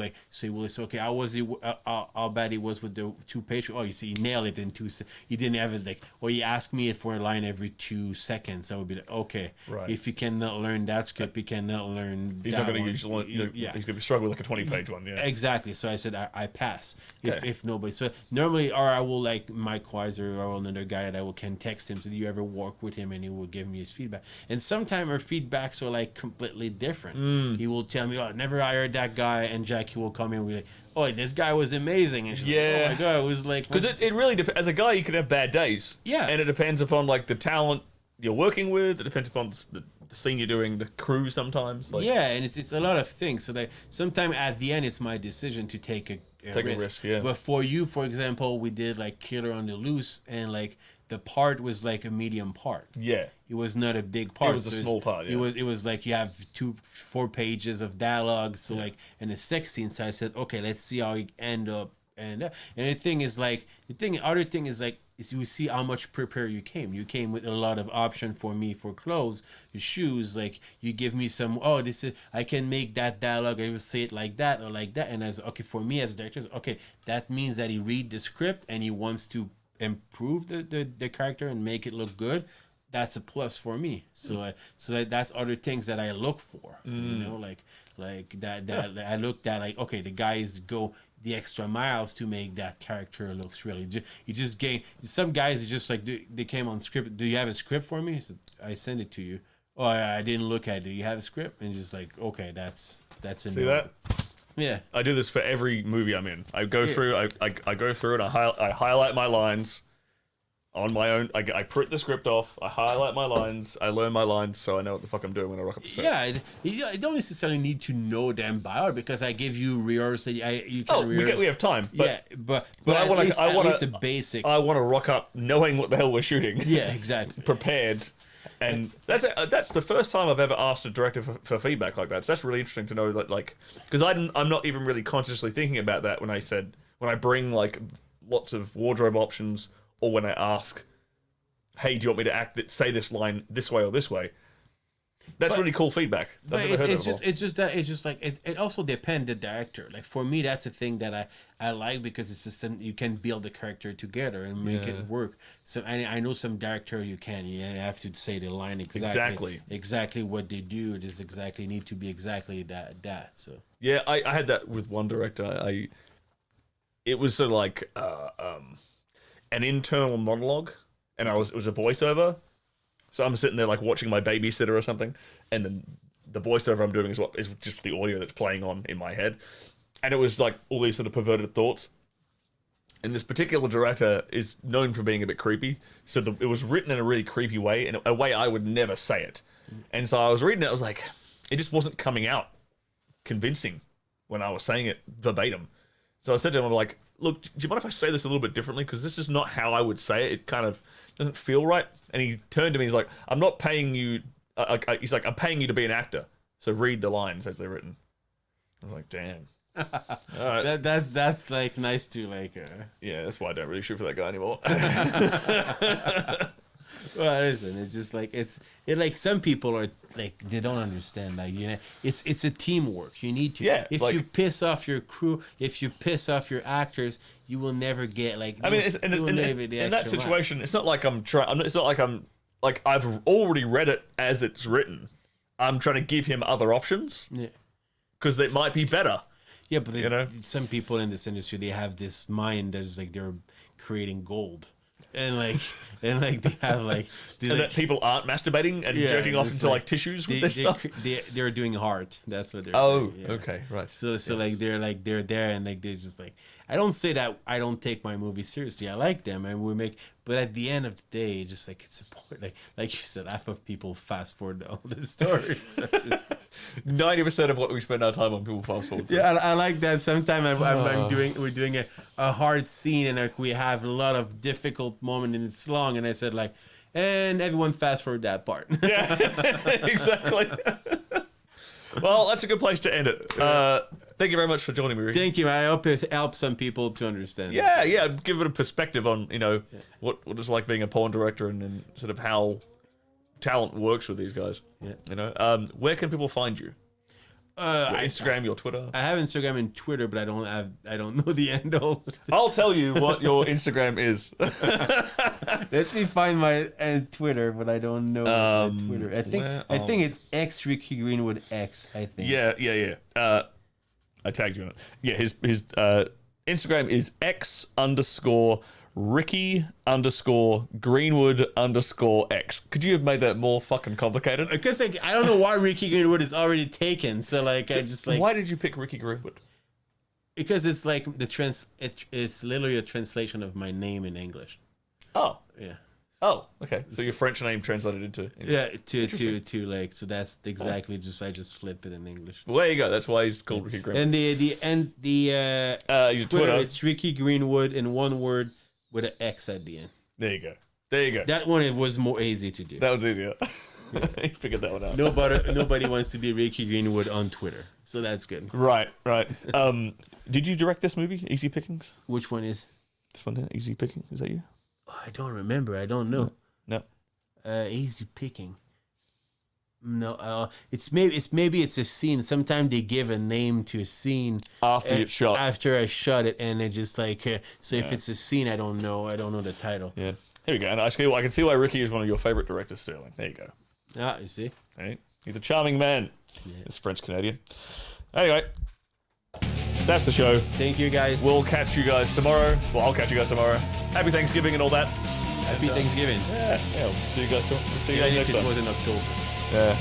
say, okay, how bad he was with the 2-page. Oh, you see, he nailed it in 2. He didn't have it like, or he asked me for a line every 2 seconds. I would be like, okay, if you cannot learn that script, you cannot learn. He's not going to use one. He's going to be struggling with like a 20-page one. Yeah, exactly. So I said I pass if nobody. So normally, or I will like Mike Weiser or another guy that can text him. So do you ever work with him, and he will give me his feedback. And sometimes our feedbacks are like completely different. He will tell me, oh, I never hired that guy, and Jackie will come in and be like, oh, this guy was amazing, and she's like, oh my god, it was like, because it really depends. As a guy, you can have bad days, and it depends upon like the talent you're working with. It depends upon the scene you're doing, the crew sometimes, like, and it's a lot of things. So that sometimes at the end it's my decision to take a risk. But for you, for example, we did like Killer on the Loose, and like the part was like a medium part. Yeah, it was not a big part. It was a small part. Yeah. It was like you have 4 pages of dialogue. So like, and the sex scene. So I said, okay, let's see how it end up. And the thing is like other thing is like is you see how much prepared you came. You came with a lot of option for me for clothes, shoes. Like you give me some. Oh, this is I can make that dialogue. I will say it like that or like that. And as okay for me as a director, okay, that means that he read the script and he wants to improve the character and make it look good. That's a plus for me. So that's other things that I look for. You know, like that I looked at like, okay, the guys go the extra miles to make that character looks really. You just gain. Some guys just like they came on script. Do you have a script for me? I sent it to you. Oh, I didn't look at it. Do you have a script? And just like, okay, that's a see that. Yeah, I do this for every movie I'm in. I go through, I go through and I highlight my lines on my own. I print the script off. I highlight my lines. I learn my lines so I know what the fuck I'm doing when I rock up the set. Yeah, you don't necessarily need to know them by heart because I give you rehearsal. You can rehearse. We have time. But, yeah, but I want a basic. I want to rock up knowing what the hell we're shooting. Yeah, exactly. Prepared. And that's the first time I've ever asked a director for feedback like that. So that's really interesting to know that, like, because I'm not even really consciously thinking about that when I bring like lots of wardrobe options, or when I ask, hey, do you want me to say this line this way or this way? That's really cool feedback. But it's just like it also depends the director. Like for me, that's a thing that I like because it's just you can build the character together and make it work. So I know some director you have to say the line exactly what they do. It is exactly need to be exactly that. So yeah, I had that with one director. It was sort of like an internal monologue, and it was a voiceover. So I'm sitting there like watching my babysitter or something, and then the voiceover I'm doing is just the audio that's playing on in my head, and it was like all these sort of perverted thoughts. And this particular director is known for being a bit creepy, so it was written in a really creepy way, in a way I would never say it. And so I was reading it, I was like, it just wasn't coming out convincing when I was saying it verbatim. So I said to him, I'm like, look, do you mind if I say this a little bit differently? Because this is not how I would say it. It kind of doesn't feel right. And he turned to me, he's like, I'm not paying you. He's like, I'm paying you to be an actor. So read the lines as they're written. I was like, damn. All right. That's like nice to like. Yeah, that's why I don't really shoot for that guy anymore. Well, listen, it's just like like some people are like they don't understand, like, you know, it's a teamwork. You need to. Yeah, if like, you piss off your crew, if you piss off your actors, you will never get like. I mean, in that situation, it's not like I'm trying. It's not like I'm like I've already read it as it's written. I'm trying to give him other options. Yeah. Because it might be better. Yeah, but you know, some people in this industry, they have this mind that's like they're creating gold. And they have like that people aren't masturbating and jerking off into like tissues with their stuff. They're doing art. That's what they're doing. Yeah. Okay, right. So like they're there and like they're just like, I don't say that I don't take my movies seriously. I like them and we make, but at the end of the day, just like it's important. Like you said, half of people fast forward all the stories. 90% of what we spend our time on, people fast forward. Yeah, I like that. Sometimes we're doing a hard scene and like we have a lot of difficult moment and it's long, and I said like, and everyone fast forward that part. Yeah, exactly. Well, that's a good place to end it. Thank you very much for joining me, Ricky. Thank you. I hope it helps some people to understand. Yeah, give it a perspective on, you know, what it's like being a porn director and sort of how talent works with these guys. Yeah. You know, where can people find you? Your Instagram, your Twitter. I have Instagram and Twitter, but I don't know the handle. I'll tell you what your Instagram is. Let me find my Twitter, but I don't know my Twitter. I think it's X Ricky Greenwood X. I think. Yeah. I tagged you on it. Yeah, his Instagram is X_Ricky_Greenwood_X. Could you have made that more fucking complicated? Because like I don't know why Ricky Greenwood is already taken. So like I just like. Why did you pick Ricky Greenwood? Because it's like it's literally a translation of my name in English. Oh. Yeah. Oh, okay. So your French name translated into English. Yeah, to like, so that's exactly I just flip it in English. Well, there you go. That's why he's called Ricky Greenwood. And the Twitter, it's Ricky Greenwood in one word with an X at the end. There you go. That one, it was more easy to do. That was easier. You figured that one out. Nobody wants to be Ricky Greenwood on Twitter, so that's good. Right. Did you direct this movie, Easy Pickings? Which one is? This one, Easy Pickings. Is that you? I don't remember. I don't know. No. Easy Picking. No. It's maybe it's a scene. Sometimes they give a name to a scene after it's shot. After I shot it, and it just like so. If it's a scene, I don't know. I don't know the title. Yeah. Here we go. And I can see why Ricky is one of your favorite directors, Sterling. There you go. Ah, you see. Hey, he's a charming man. Yeah. He's French Canadian. Anyway. That's the show. Thank you, guys. We'll catch you guys tomorrow. Well, I'll catch you guys tomorrow. Happy Thanksgiving and all that. Happy Thanksgiving. Yeah. We'll see you guys next time. It was in October. Yeah.